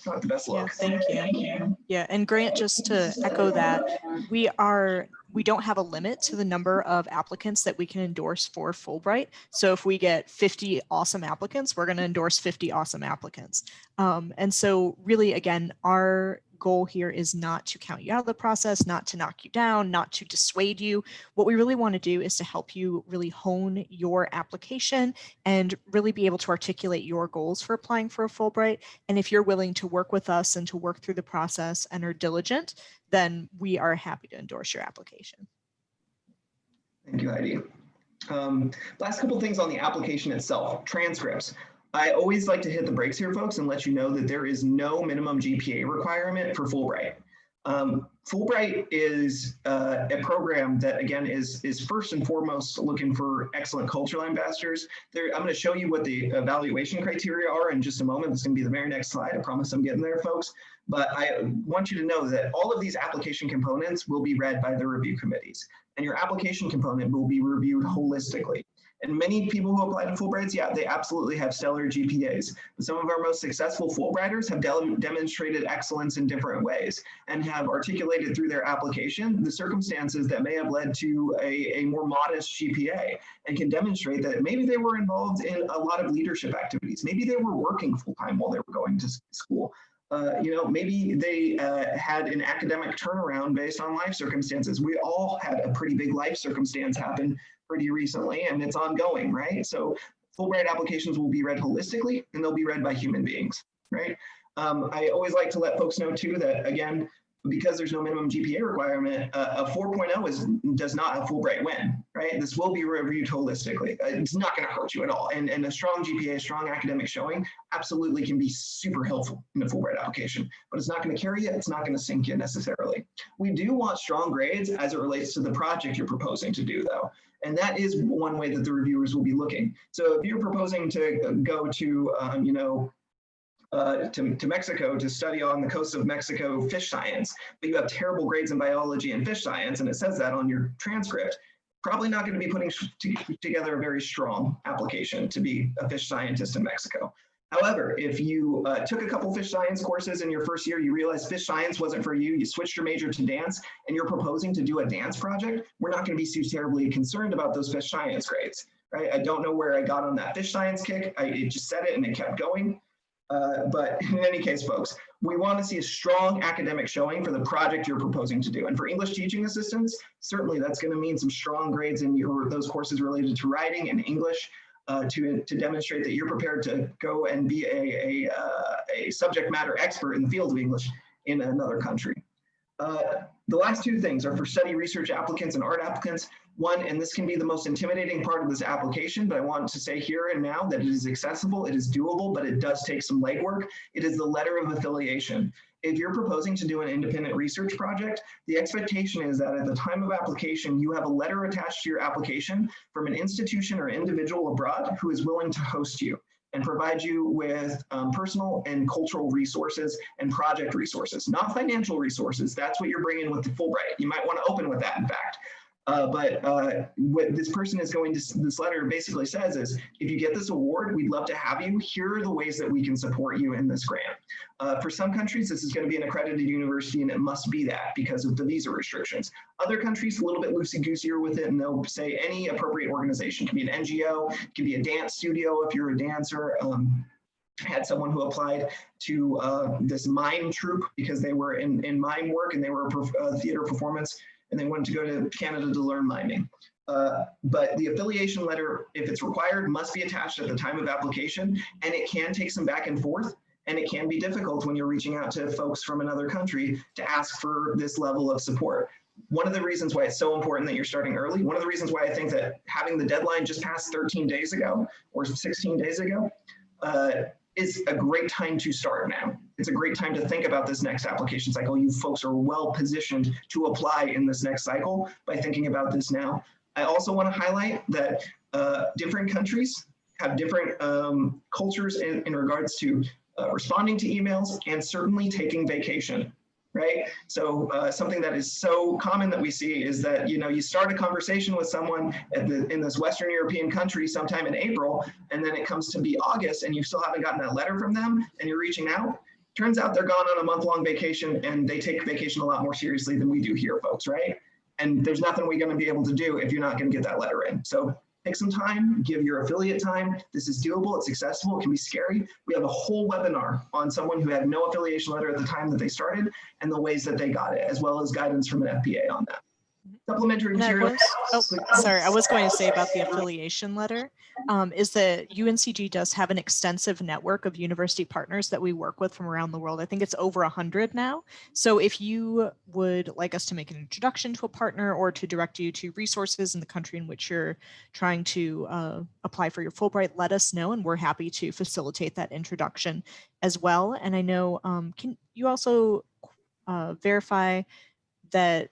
Not the best look. Yeah, thank you. Yeah, and Grant, just to echo that, we don't have a limit to the number of applicants that we can endorse for Fulbright. So if we get 50 awesome applicants, we're going to endorse 50 awesome applicants. And so really, again, our goal here is not to count you out of the process, not to knock you down, not to dissuade you. What we really want to do is to help you really hone your application and really be able to articulate your goals for applying for a Fulbright. And if you're willing to work with us and to work through the process and are diligent, then we are happy to endorse your application. Thank you, Heidi. Last couple things on the application itself, transcripts. I always like to hit the brakes here, folks, and let you know that there is no minimum GPA requirement for Fulbright. Fulbright is a program that, again, is first and foremost looking for excellent cultural ambassadors. I'm going to show you what the evaluation criteria are in just a moment. This is going to be the very next slide. I promise I'm getting there, folks. But I want you to know that all of these application components will be read by the review committees, and your application component will be reviewed holistically. And many people who apply to Fulbrights, yeah, they absolutely have stellar GPAs. But some of our most successful Fulbrighters have demonstrated excellence in different ways and have articulated through their application the circumstances that may have led to a more modest GPA, and can demonstrate that maybe they were involved in a lot of leadership activities. Maybe they were working full-time while they were going to school. Maybe they had an academic turnaround based on life circumstances. We all had a pretty big life circumstance happen pretty recently, and it's ongoing, right? So Fulbright applications will be read holistically, and they'll be read by human beings, right? I always like to let folks know too that, again, because there's no minimum GPA requirement, a 4.0 does not a Fulbright win, right? This will be reviewed holistically. It's not going to hurt you at all. And a strong GPA, strong academic showing absolutely can be super helpful in the Fulbright application, but it's not going to carry you. It's not going to sink you necessarily. We do want strong grades as it relates to the project you're proposing to do, though. And that is one way that the reviewers will be looking. So if you're proposing to go to, to Mexico to study on the coast of Mexico fish science, but you have terrible grades in biology and fish science, and it says that on your transcript, probably not going to be putting together a very strong application to be a fish scientist in Mexico. However, if you took a couple fish science courses in your first year, you realized fish science wasn't for you, you switched your major to dance, and you're proposing to do a dance project, we're not going to be too terribly concerned about those fish science grades, right? I don't know where I got on that fish science kick. It just said it and it kept going. But in any case, folks, we want to see a strong academic showing for the project you're proposing to do. And for English teaching assistants, certainly that's going to mean some strong grades in those courses related to writing and English to demonstrate that you're prepared to go and be a subject matter expert in the field of English in another country. The last two things are for study research applicants and art applicants. One, and this can be the most intimidating part of this application, but I want to say here and now that it is accessible, it is doable, but it does take some legwork. It is the letter of affiliation. If you're proposing to do an independent research project, the expectation is that at the time of application, you have a letter attached to your application from an institution or individual abroad who is willing to host you and provide you with personal and cultural resources and project resources, not financial resources. That's what you're bringing with the Fulbright. You might want to open with that, in fact. What this person is going to, this letter basically says is, if you get this award, we'd love to have you. Here are the ways that we can support you in this grant. For some countries, this is going to be an accredited university, and it must be that because of the visa restrictions. Other countries, a little bit loosey-gooseier with it, and they'll say any appropriate organization. It can be an NGO, it can be a dance studio if you're a dancer. Had someone who applied to this mime troupe because they were in mime work and they were a theater performance, and they wanted to go to Canada to learn miming. But the affiliation letter, if it's required, must be attached at the time of application, and it can take some back and forth, and it can be difficult when you're reaching out to folks from another country to ask for this level of support. One of the reasons why it's so important that you're starting early, one of the reasons why I think that having the deadline just passed 13 days ago or 16 days ago is a great time to start now. It's a great time to think about this next application cycle. You folks are well positioned to apply in this next cycle by thinking about this now. I also want to highlight that different countries have different cultures in regards to responding to emails and certainly taking vacation, right? So something that is so common that we see is that, you start a conversation with someone in this Western European country sometime in April, and then it comes to be August and you still haven't gotten that letter from them and you're reaching out. Turns out they're gone on a month-long vacation, and they take vacation a lot more seriously than we do here, folks, right? And there's nothing we're going to be able to do if you're not going to get that letter in. So take some time, give your affiliate time. This is doable, it's accessible, it can be scary. We have a whole webinar on someone who had no affiliation letter at the time that they started and the ways that they got it, as well as guidance from an FPA on that. Supplementary materials. Sorry, I was going to say about the affiliation letter, is that UNCG does have an extensive network of university partners that we work with from around the world. I think it's over 100 now. So if you would like us to make an introduction to a partner or to direct you to resources in the country in which you're trying to apply for your Fulbright, let us know, and we're happy to facilitate that introduction as well. And I know, can you also verify that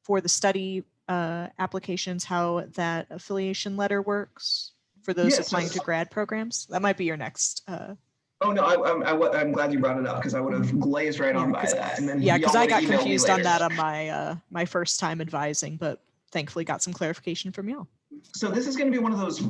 for the study applications, how that affiliation letter works for those applying to grad programs? That might be your next. Oh no, I'm glad you brought it up because I would have glazed right on by that. And then because I got confused on that on my my first time advising, but thankfully got some clarification from y'all. So this is going to be one of those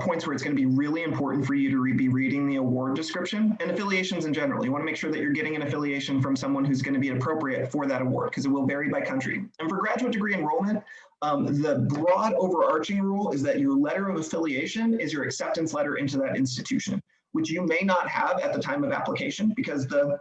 points where it's going to be really important for you to be reading the award description and affiliations in general. You want to make sure that you're getting an affiliation from someone who's going to be appropriate for that award because it will vary by country. And for graduate degree enrollment, the broad overarching rule is that your letter of affiliation is your acceptance letter into that institution, which you may not have at the time of application because the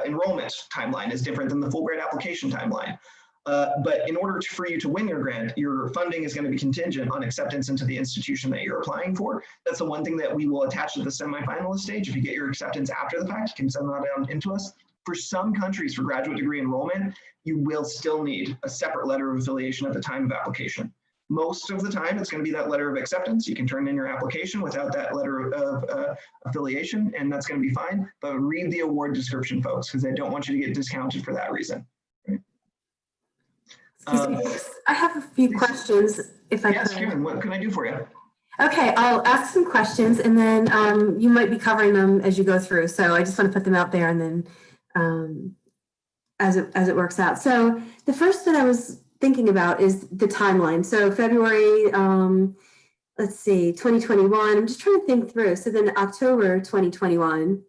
enrollment timeline is different than the Fulbright application timeline. But in order for you to win your grant, your funding is going to be contingent on acceptance into the institution that you're applying for. That's the one thing that we will attach to the semifinalist stage. If you get your acceptance after the fact, you can send that down into us. For some countries, for graduate degree enrollment, you will still need a separate letter of affiliation at the time of application. Most of the time, it's going to be that letter of acceptance. You can turn in your application without that letter of affiliation, and that's going to be fine. But read the award description, folks, because I don't want you to get discounted for that reason. Right? I have a few questions, if I could. Yes, Karen, what can I do for you? Okay, I'll ask some questions, and then you might be covering them as you go through. So I just want to put them out there, and then as it works out. So the first that I was thinking about is the timeline. So February, let's see, 2021. I'm just trying to think through. So then October 2021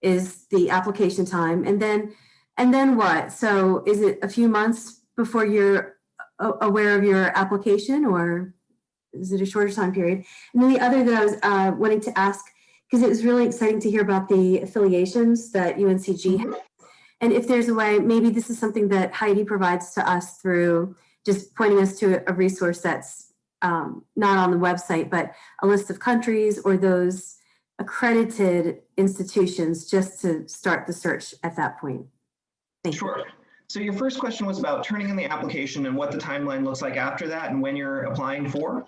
is the application time, and then what? So is it a few months before you're aware of your application, or is it a shorter time period? And then the other that I was wanting to ask, because it was really exciting to hear about the affiliations that UNCG has. And if there's a way, maybe this is something that Heidi provides to us through just pointing us to a resource that's not on the website, but a list of countries or those accredited institutions, just to start the search at that point. Thank you. Sure. So your first question was about turning in the application and what the timeline looks like after that and when you're applying for.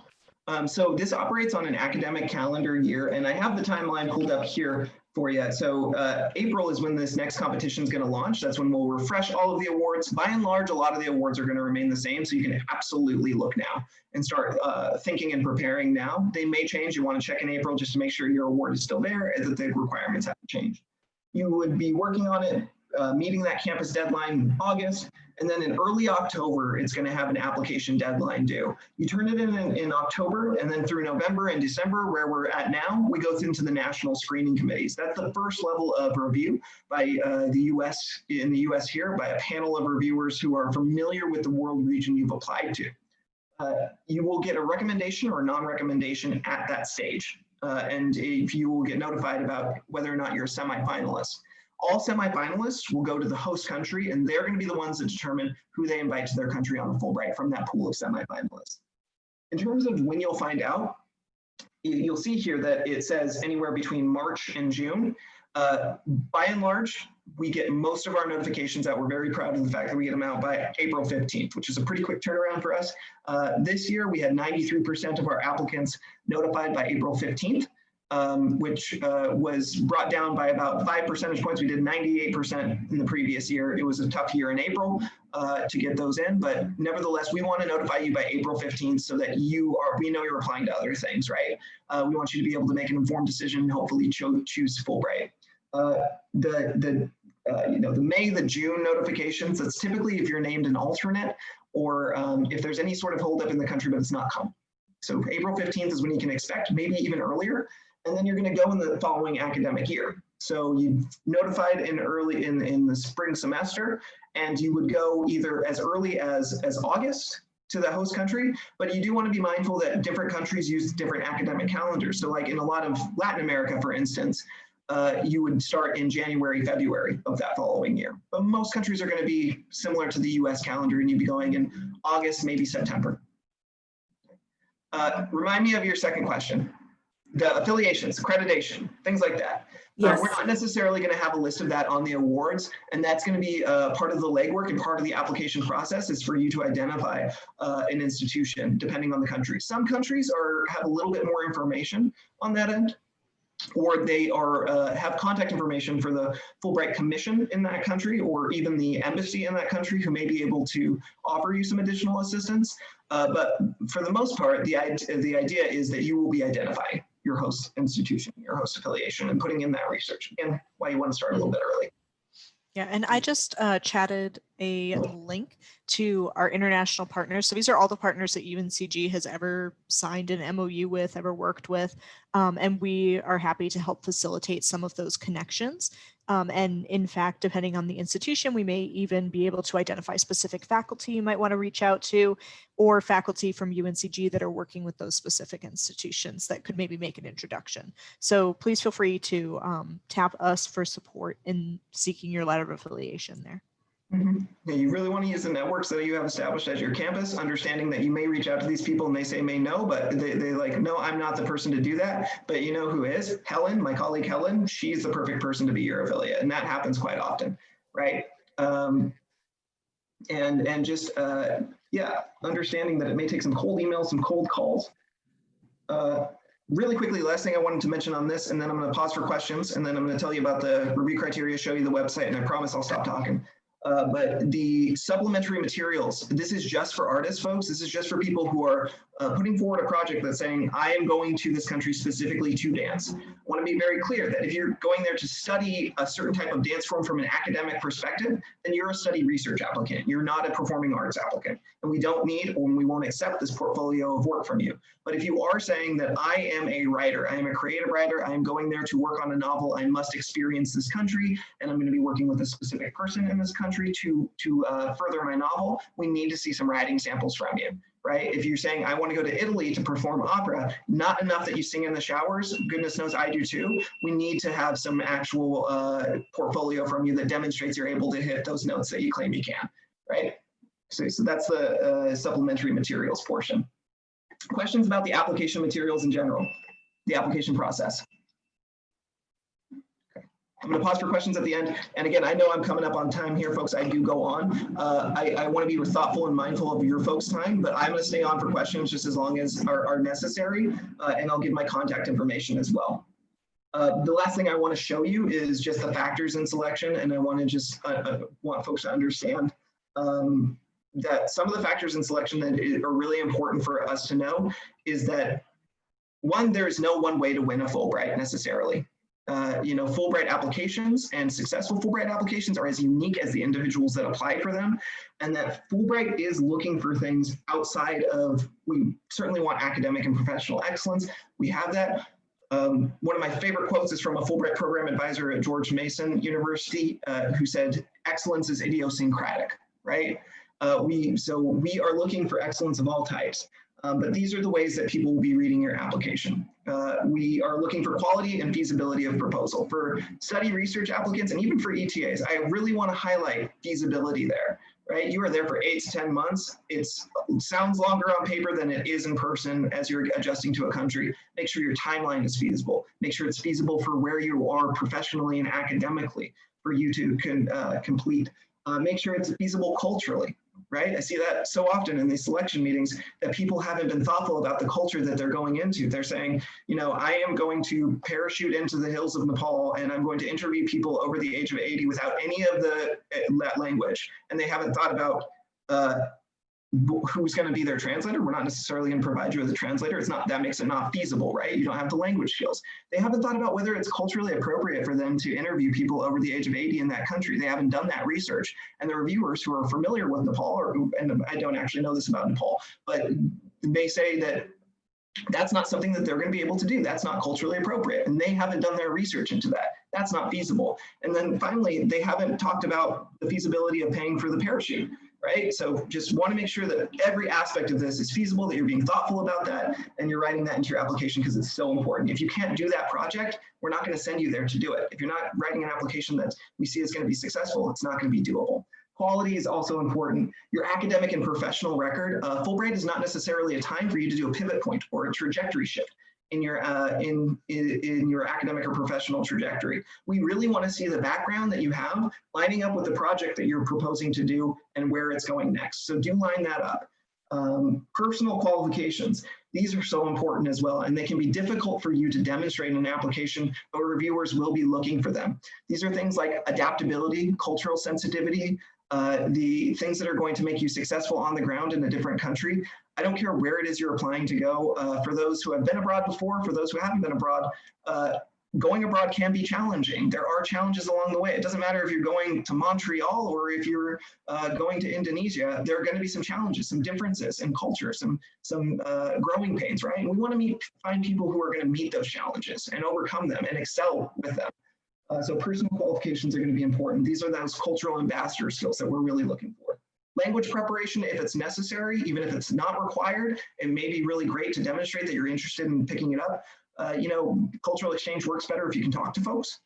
So this operates on an academic calendar year, and I have the timeline pulled up here for you. So April is when this next competition is going to launch. That's when we'll refresh all of the awards. By and large, a lot of the awards are going to remain the same, so you can absolutely look now and start thinking and preparing now. They may change. You want to check in April just to make sure your award is still there and that the requirements haven't changed. You would be working on it, meeting that campus deadline in August, and then in early October, it's going to have an application deadline due. You turn it in October, and then through November and December, where we're at now, we go into the national screening committees. That's the first level of review by the U.S. in the U.S. here, by a panel of reviewers who are familiar with the world region you've applied to. You will get a recommendation or a non-recommendation at that stage, and if you will get notified about whether or not you're a semifinalist. All semifinalists will go to the host country, and they're going to be the ones that determine who they invite to their country on a Fulbright from that pool of semifinalists. In terms of when you'll find out, you'll see here that it says anywhere between March and June. By and large, we get most of our notifications out. We're very proud of the fact that we get them out by April 15th, which is a pretty quick turnaround for us. This year, we had 93% of our applicants notified by April 15th. Which was brought down by about 5 percentage points. We did 98% in the previous year. It was a tough year in April to get those in, but nevertheless, we want to notify you by April 15th so that we know you're applying to other things, right? We want you to be able to make an informed decision and hopefully choose Fulbright. The May, the June notifications, that's typically if you're named an alternate or if there's any sort of holdup in the country, but it's not come. So April 15th is when you can expect, maybe even earlier. And then you're going to go in the following academic year. So you've notified early in the spring semester, and you would go either as early as August to the host country, but you do want to be mindful that different countries use different academic calendars. So like in a lot of Latin America, for instance, you would start in January, February of that following year. But most countries are going to be similar to the US calendar, and you'd be going in August, maybe September. Remind me of your second question. The affiliations, accreditation, things like that. Yes. We're not necessarily going to have a list of that on the awards, and that's going to be part of the legwork and part of the application process is for you to identify an institution depending on the country. Some countries have a little bit more information on that end, or they have contact information for the Fulbright Commission in that country, or even the embassy in that country who may be able to offer you some additional assistance. But for the most part, the idea is that you will be identifying your host institution, your host affiliation, and putting in that research. Again, why you want to start a little bit early. Yeah, and I just chatted a link to our international partners. So these are all the partners that UNCG has ever signed an MOU with, ever worked with, and we are happy to help facilitate some of those connections. And in fact, depending on the institution, we may even be able to identify specific faculty you might want to reach out to, or faculty from UNCG that are working with those specific institutions that could maybe make an introduction. So please feel free to tap us for support in seeking your letter of affiliation there. Mm-hmm. Yeah, you really want to use the networks that you have established at your campus, understanding that you may reach out to these people and they say may no, but they like, no, I'm not the person to do that. But you know who is? Helen, my colleague Helen, she's the perfect person to be your affiliate. And that happens quite often, right? And just, yeah, understanding that it may take some cold emails, some cold calls. Really quickly, last thing I wanted to mention on this, and then I'm going to pause for questions, and then I'm going to tell you about the review criteria, show you the website, and I promise I'll stop talking. But the supplementary materials, this is just for artists, folks. This is just for people who are putting forward a project that's saying, I am going to this country specifically to dance. I want to be very clear that if you're going there to study a certain type of dance form from an academic perspective, then you're a study research applicant. You're not a performing arts applicant. And we don't need, or we won't accept this portfolio of work from you. But if you are saying that I am a writer, I am a creative writer, I am going there to work on a novel, I must experience this country, and I'm going to be working with a specific person in this country to further my novel, we need to see some writing samples from you, right? If you're saying, I want to go to Italy to perform opera, not enough that you sing in the showers, goodness knows I do too. We need to have some actual portfolio from you that demonstrates you're able to hit those notes that you claim you can, right? So that's the supplementary materials portion. Questions about the application materials in general, the application process. Okay. I'm going to pause for questions at the end. And again, I know I'm coming up on time here, folks. I do go on. I want to be thoughtful and mindful of your folks' time, but I'm going to stay on for questions just as long as are necessary, and I'll give my contact information as well. The last thing I want to show you is just the factors in selection, and I want to just want folks to understand that some of the factors in selection that are really important for us to know is that, one, there is no one way to win a Fulbright necessarily. You know, Fulbright applications and successful Fulbright applications are as unique as the individuals that apply for them, and that Fulbright is looking for things outside of, we certainly want academic and professional excellence. We have that. One of my favorite quotes is from a Fulbright program advisor at George Mason University, who said, excellence is idiosyncratic, right? So we are looking for excellence of all types, but these are the ways that people will be reading your application. We are looking for quality and feasibility of proposal. For study research applicants and even for ETAs, I really want to highlight feasibility there, right? You are there for 8 to 10 months. It sounds longer on paper than it is in person as you're adjusting to a country. Make sure your timeline is feasible. Make sure it's feasible for where you are professionally and academically for you to complete. Make sure it's feasible culturally. Right? I see that so often in these selection meetings that people haven't been thoughtful about the culture that they're going into. They're saying, you know, I am going to parachute into the hills of Nepal and I'm going to interview people over the age of 80 without any of that language. And they haven't thought about who's going to be their translator. We're not necessarily going to provide you with a translator. It's not, that makes it not feasible, right? You don't have the language skills. They haven't thought about whether it's culturally appropriate for them to interview people over the age of 80 in that country. They haven't done that research. And the reviewers who are familiar with Nepal, and I don't actually know this about Nepal, but they say that that's not something that they're going to be able to do. That's not culturally appropriate. And they haven't done their research into that. That's not feasible. And then finally, they haven't talked about the feasibility of paying for the parachute. Right? So just want to make sure that every aspect of this is feasible, that you're being thoughtful about that, and you're writing that into your application because it's so important. If you can't do that project, we're not going to send you there to do it. If you're not writing an application that we see is going to be successful, it's not going to be doable. Quality is also important. Your academic and professional record, Fulbright is not necessarily a time for you to do a pivot point or a trajectory shift in your academic or professional trajectory. We really want to see the background that you have lining up with the project that you're proposing to do and where it's going next. So do line that up. Personal qualifications. These are so important as well, and they can be difficult for you to demonstrate in an application, but reviewers will be looking for them. These are things like adaptability, cultural sensitivity, the things that are going to make you successful on the ground in a different country. I don't care where it is you're applying to go. For those who have been abroad before, for those who haven't been abroad, going abroad can be challenging. There are challenges along the way. It doesn't matter if you're going to Montreal or if you're going to Indonesia. There are going to be some challenges, some differences in culture, some growing pains, right? And we want to find people who are going to meet those challenges and overcome them and excel with them. So personal qualifications are going to be important. These are those cultural ambassador skills that we're really looking for. Language preparation, if it's necessary, even if it's not required, it may be really great to demonstrate that you're interested in picking it up. You know, cultural exchange works better if you can talk to folks.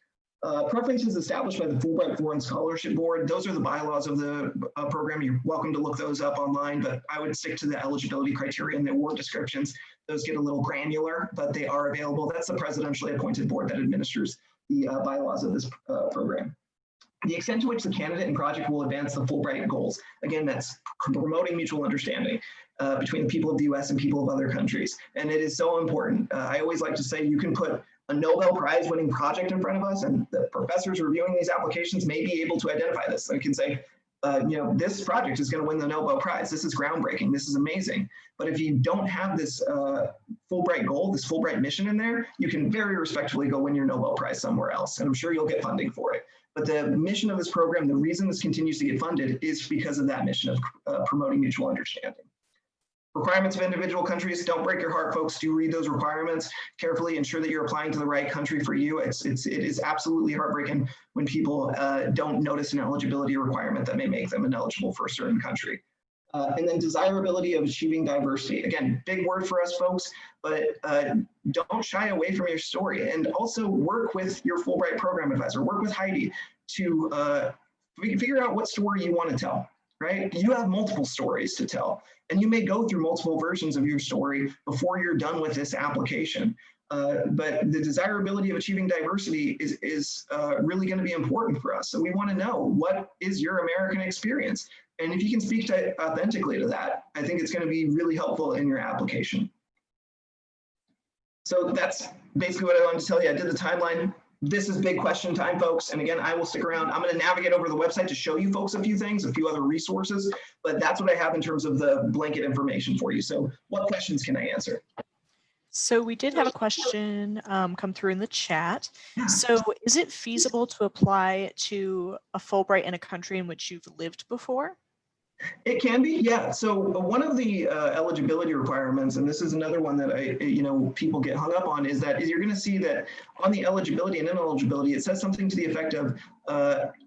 Preferences established by the Fulbright Foreign Scholarship Board. Those are the bylaws of the program. You're welcome to look those up online, but I would stick to the eligibility criteria and the award descriptions. Those get a little granular, but they are available. That's the presidentially appointed board that administers the bylaws of this program. The extent to which the candidate and project will advance the Fulbright goals. Again, that's promoting mutual understanding between the people of the US and people of other countries. And it is so important. I always like to say you can put a Nobel Prize winning project in front of us, and the professors reviewing these applications may be able to identify this. They can say, this project is going to win the Nobel Prize. This is groundbreaking. This is amazing. But if you don't have this Fulbright goal, this Fulbright mission in there, you can very respectfully go win your Nobel Prize somewhere else. And I'm sure you'll get funding for it. But the mission of this program, the reason this continues to get funded is because of that mission of promoting mutual understanding. Requirements of individual countries, don't break your heart, folks. Do read those requirements carefully. Ensure that you're applying to the right country for you. It is absolutely heartbreaking when people don't notice an eligibility requirement that may make them ineligible for a certain country. And then desirability of achieving diversity. Again, big word for us, folks, but don't shy away from your story. And also work with your Fulbright program advisor. Work with Heidi to figure out what story you want to tell, right? You have multiple stories to tell. And you may go through multiple versions of your story before you're done with this application. But the desirability of achieving diversity is really going to be important for us. So we want to know, what is your American experience? And if you can speak authentically to that, I think it's going to be really helpful in your application. So that's basically what I wanted to tell you. I did the timeline. This is big question time, folks. And again, I will stick around. I'm going to navigate over the website to show you folks a few things, a few other resources, but that's what I have in terms of the blanket information for you. So what questions can I answer? So we did have a question come through in the chat. So is it feasible to apply to a Fulbright in a country in which you've lived before? It can be, yeah. So one of the eligibility requirements, and this is another one that people get hung up on, is that you're going to see that on the eligibility and ineligibility, it says something to the effect of,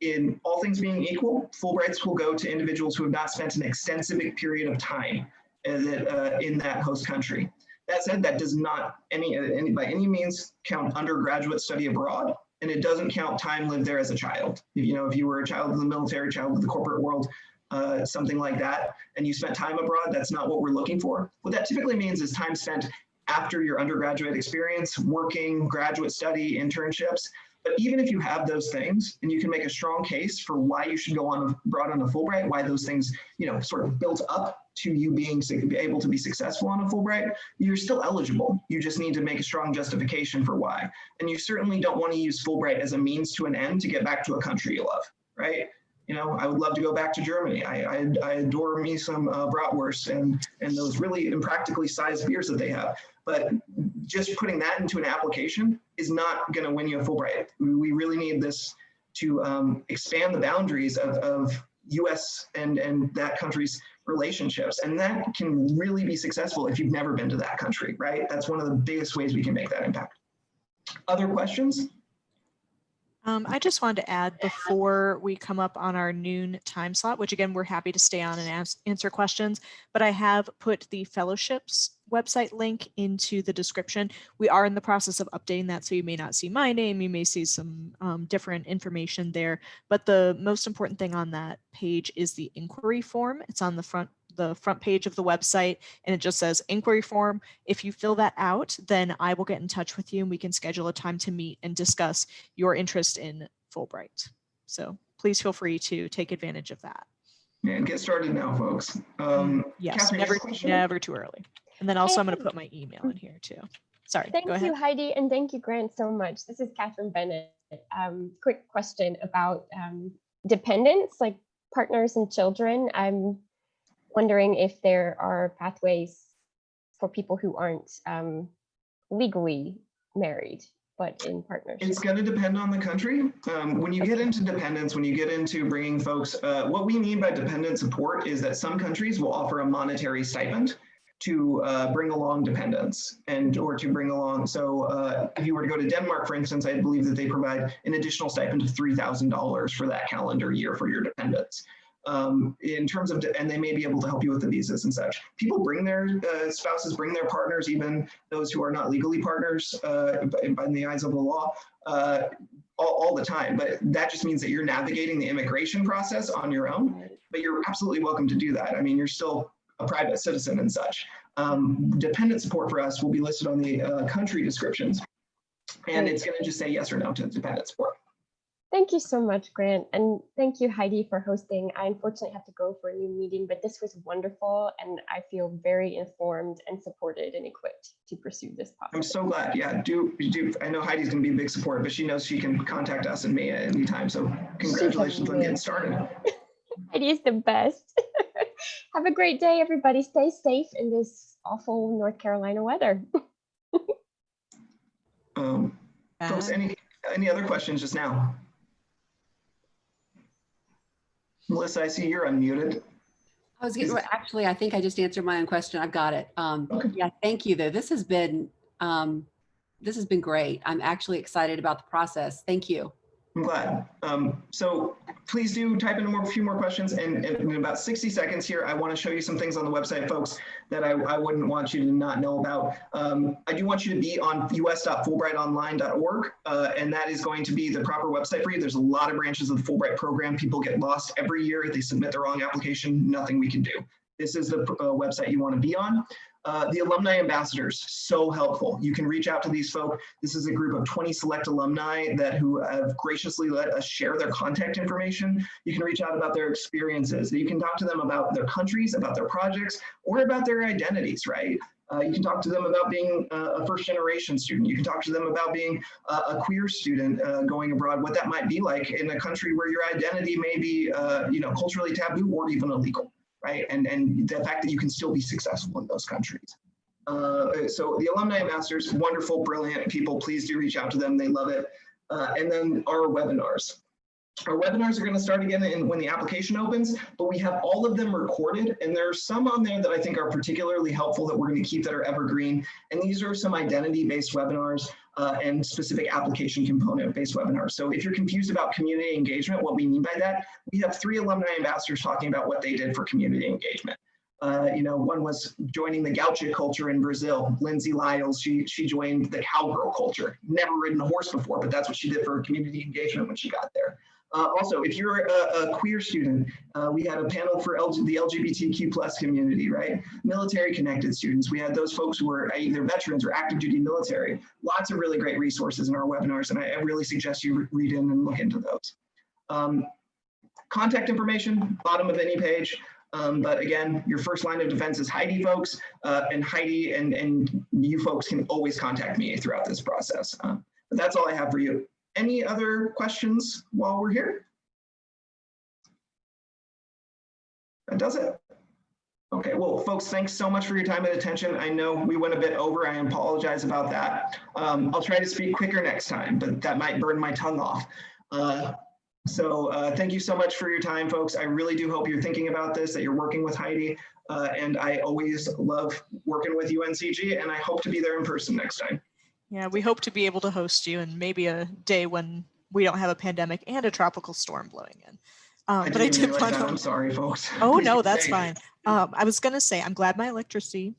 in all things being equal, Fulbrights will go to individuals who have not spent an extensive period of time in that host country. That said, that does not by any means count undergraduate study abroad, and it doesn't count time lived there as a child. If you were a child of the military, child of the corporate world, something like that, and you spent time abroad, that's not what we're looking for. What that typically means is time spent after your undergraduate experience, working, graduate study, internships. But even if you have those things, and you can make a strong case for why you should go on abroad on a Fulbright, why those things, sort of built up to you being able to be successful on a Fulbright, you're still eligible. You just need to make a strong justification for why. And you certainly don't want to use Fulbright as a means to an end to get back to a country you love, right? I would love to go back to Germany. I adore me some bratwurst and those really impractically sized beers that they have. But just putting that into an application is not going to win you a Fulbright. We really need this to expand the boundaries of U.S. and that country's relationships. And that can really be successful if you've never been to that country, right? That's one of the biggest ways we can make that impact. Other questions? I just wanted to add, before we come up on our noon time slot, which again, we're happy to stay on and answer questions, but I have put the fellowships website link into the description. We are in the process of updating that, so you may not see my name, you may see some different information there, but the most important thing on that page is the inquiry form. It's on the front page of the website, and it just says inquiry form. If you fill that out, then I will get in touch with you and we can schedule a time to meet and discuss your interest in Fulbright. So please feel free to take advantage of that. And get started now, folks. Yes, Catherine, never too early. And then also I'm going to put my email in here too. Sorry, Thank go ahead. you, Heidi, and thank you, Grant, so much. This is Catherine Bennett. Quick question about dependents, like partners and children. I'm wondering if there are pathways for people who aren't legally married, but in partnership. It's going to depend on the country. When you get into dependents, when you get into bringing folks, what we mean by dependent support is that some countries will offer a monetary stipend to bring along dependents or to bring along. So if you were to go to Denmark, for instance, I believe that they provide an additional stipend of $3,000 for that calendar year for your dependents. In terms of, and they may be able to help you with the visas and such. People bring their spouses, bring their partners, even those who are not legally partners by the eyes of the law, all the time. But that just means that you're navigating the immigration process on your own, but you're absolutely welcome to do that. I mean, you're still a private citizen and such. Dependent support for us will be listed on the country descriptions, and it's going to just say yes or no to dependent support. Thank you so much, Grant. And thank you, Heidi, for hosting. I unfortunately have to go for a new meeting, but this was wonderful. And I feel very informed and supported and equipped to pursue this process. I'm so glad. Yeah, do. I know Heidi's going to be a big support, but she knows she can contact us and me at any time. So congratulations on getting started. Heidi is the best. Have a great day, everybody. Stay safe in this awful North Carolina weather. Folks, any other questions just now? Melissa, I see you're unmuted. Actually, I think I just answered my own question. I've got it. Okay. Yeah, thank you though. This has been great. I'm actually excited about the process. Thank you. I'm glad. So please do type in a few more questions. And in about 60 seconds here, I want to show you some things on the website, folks, that I wouldn't want you to not know about. I do want you to be on us.fulbrightonline.org, and that is going to be the proper website for you. There's a lot of branches of the Fulbright program. People get lost every year. They submit the wrong application, nothing we can do. This is the website you want to be on. The alumni ambassadors, so helpful. You can reach out to these folks. This is a group of 20 select alumni who have graciously let us share their contact information. You can reach out about their experiences. You can talk to them about their countries, about their projects, or about their identities, right? You can talk to them about being a first-generation student. You can talk to them about being a queer student going abroad, what that might be like in a country where your identity may be culturally taboo or even illegal. Right, and the fact that you can still be successful in those countries. So the alumni ambassadors, wonderful, brilliant people. Please do reach out to them; they love it. And then our webinars. Our webinars are going to start again when the application opens, but we have all of them recorded, and there are some on there that I think are particularly helpful that we're going to keep that are evergreen. And these are some identity-based webinars and specific application component-based webinars. So if you're confused about community engagement, what we mean by that, we have 3 alumni ambassadors talking about what they did for community engagement. One was joining the gaucho culture in Brazil. Lindsay Lyles, she joined the cowgirl culture. Never ridden a horse before, but that's what she did for community engagement when she got there. Also, if you're a queer student, we had a panel for the LGBTQ plus community, right? Military connected students. We had those folks who were either veterans or active duty military. Lots of really great resources in our webinars, and I really suggest you read in and look into those. Contact information, bottom of any page. But again, your first line of defense is Heidi, folks, and Heidi and you folks can always contact me throughout this process. But that's all I have for you. Any other questions while we're here? That does it. Okay, well, folks, thanks so much for your time and attention. I know we went a bit over. I apologize about that. I'll try to speak quicker next time, but that might burn my tongue off. So thank you so much for your time, folks. I really do hope you're thinking about this, that you're working with Heidi. And I always love working with UNCG, and I hope to be there in person next time. Yeah, we hope to be able to host you, and maybe a day when we don't have a pandemic and a tropical storm blowing in. But I did want to. I'm sorry, folks. Oh no, that's fine. I was gonna say I'm glad my electricity,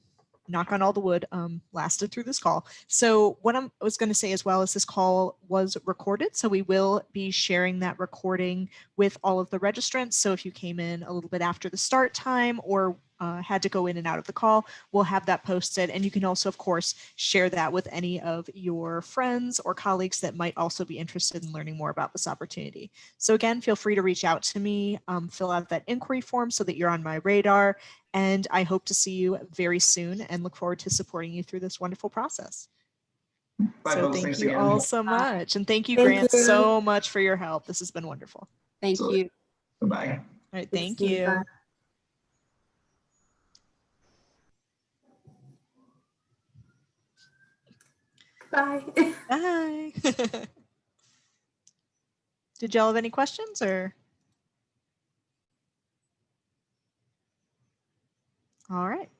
knock on all the wood, lasted through this call. So what I was going to say as well is this call was recorded, so we will be sharing that recording with all of the registrants. So if you came in a little bit after the start time or had to go in and out of the call, we'll have that posted. And you can also, of course, share that with any of your friends or colleagues that might also be interested in learning more about this opportunity. So again, feel free to reach out to me, fill out that inquiry form so that you're on my radar. And I hope to see you very soon and look forward to supporting you through this wonderful process. Bye, so folks. thank you all so much. And thank you, Thank Grant, you. so much for your help. This has been wonderful. Thank you. Bye-bye. All right, thank you. Bye. Bye. Did y'all have any questions or? All right.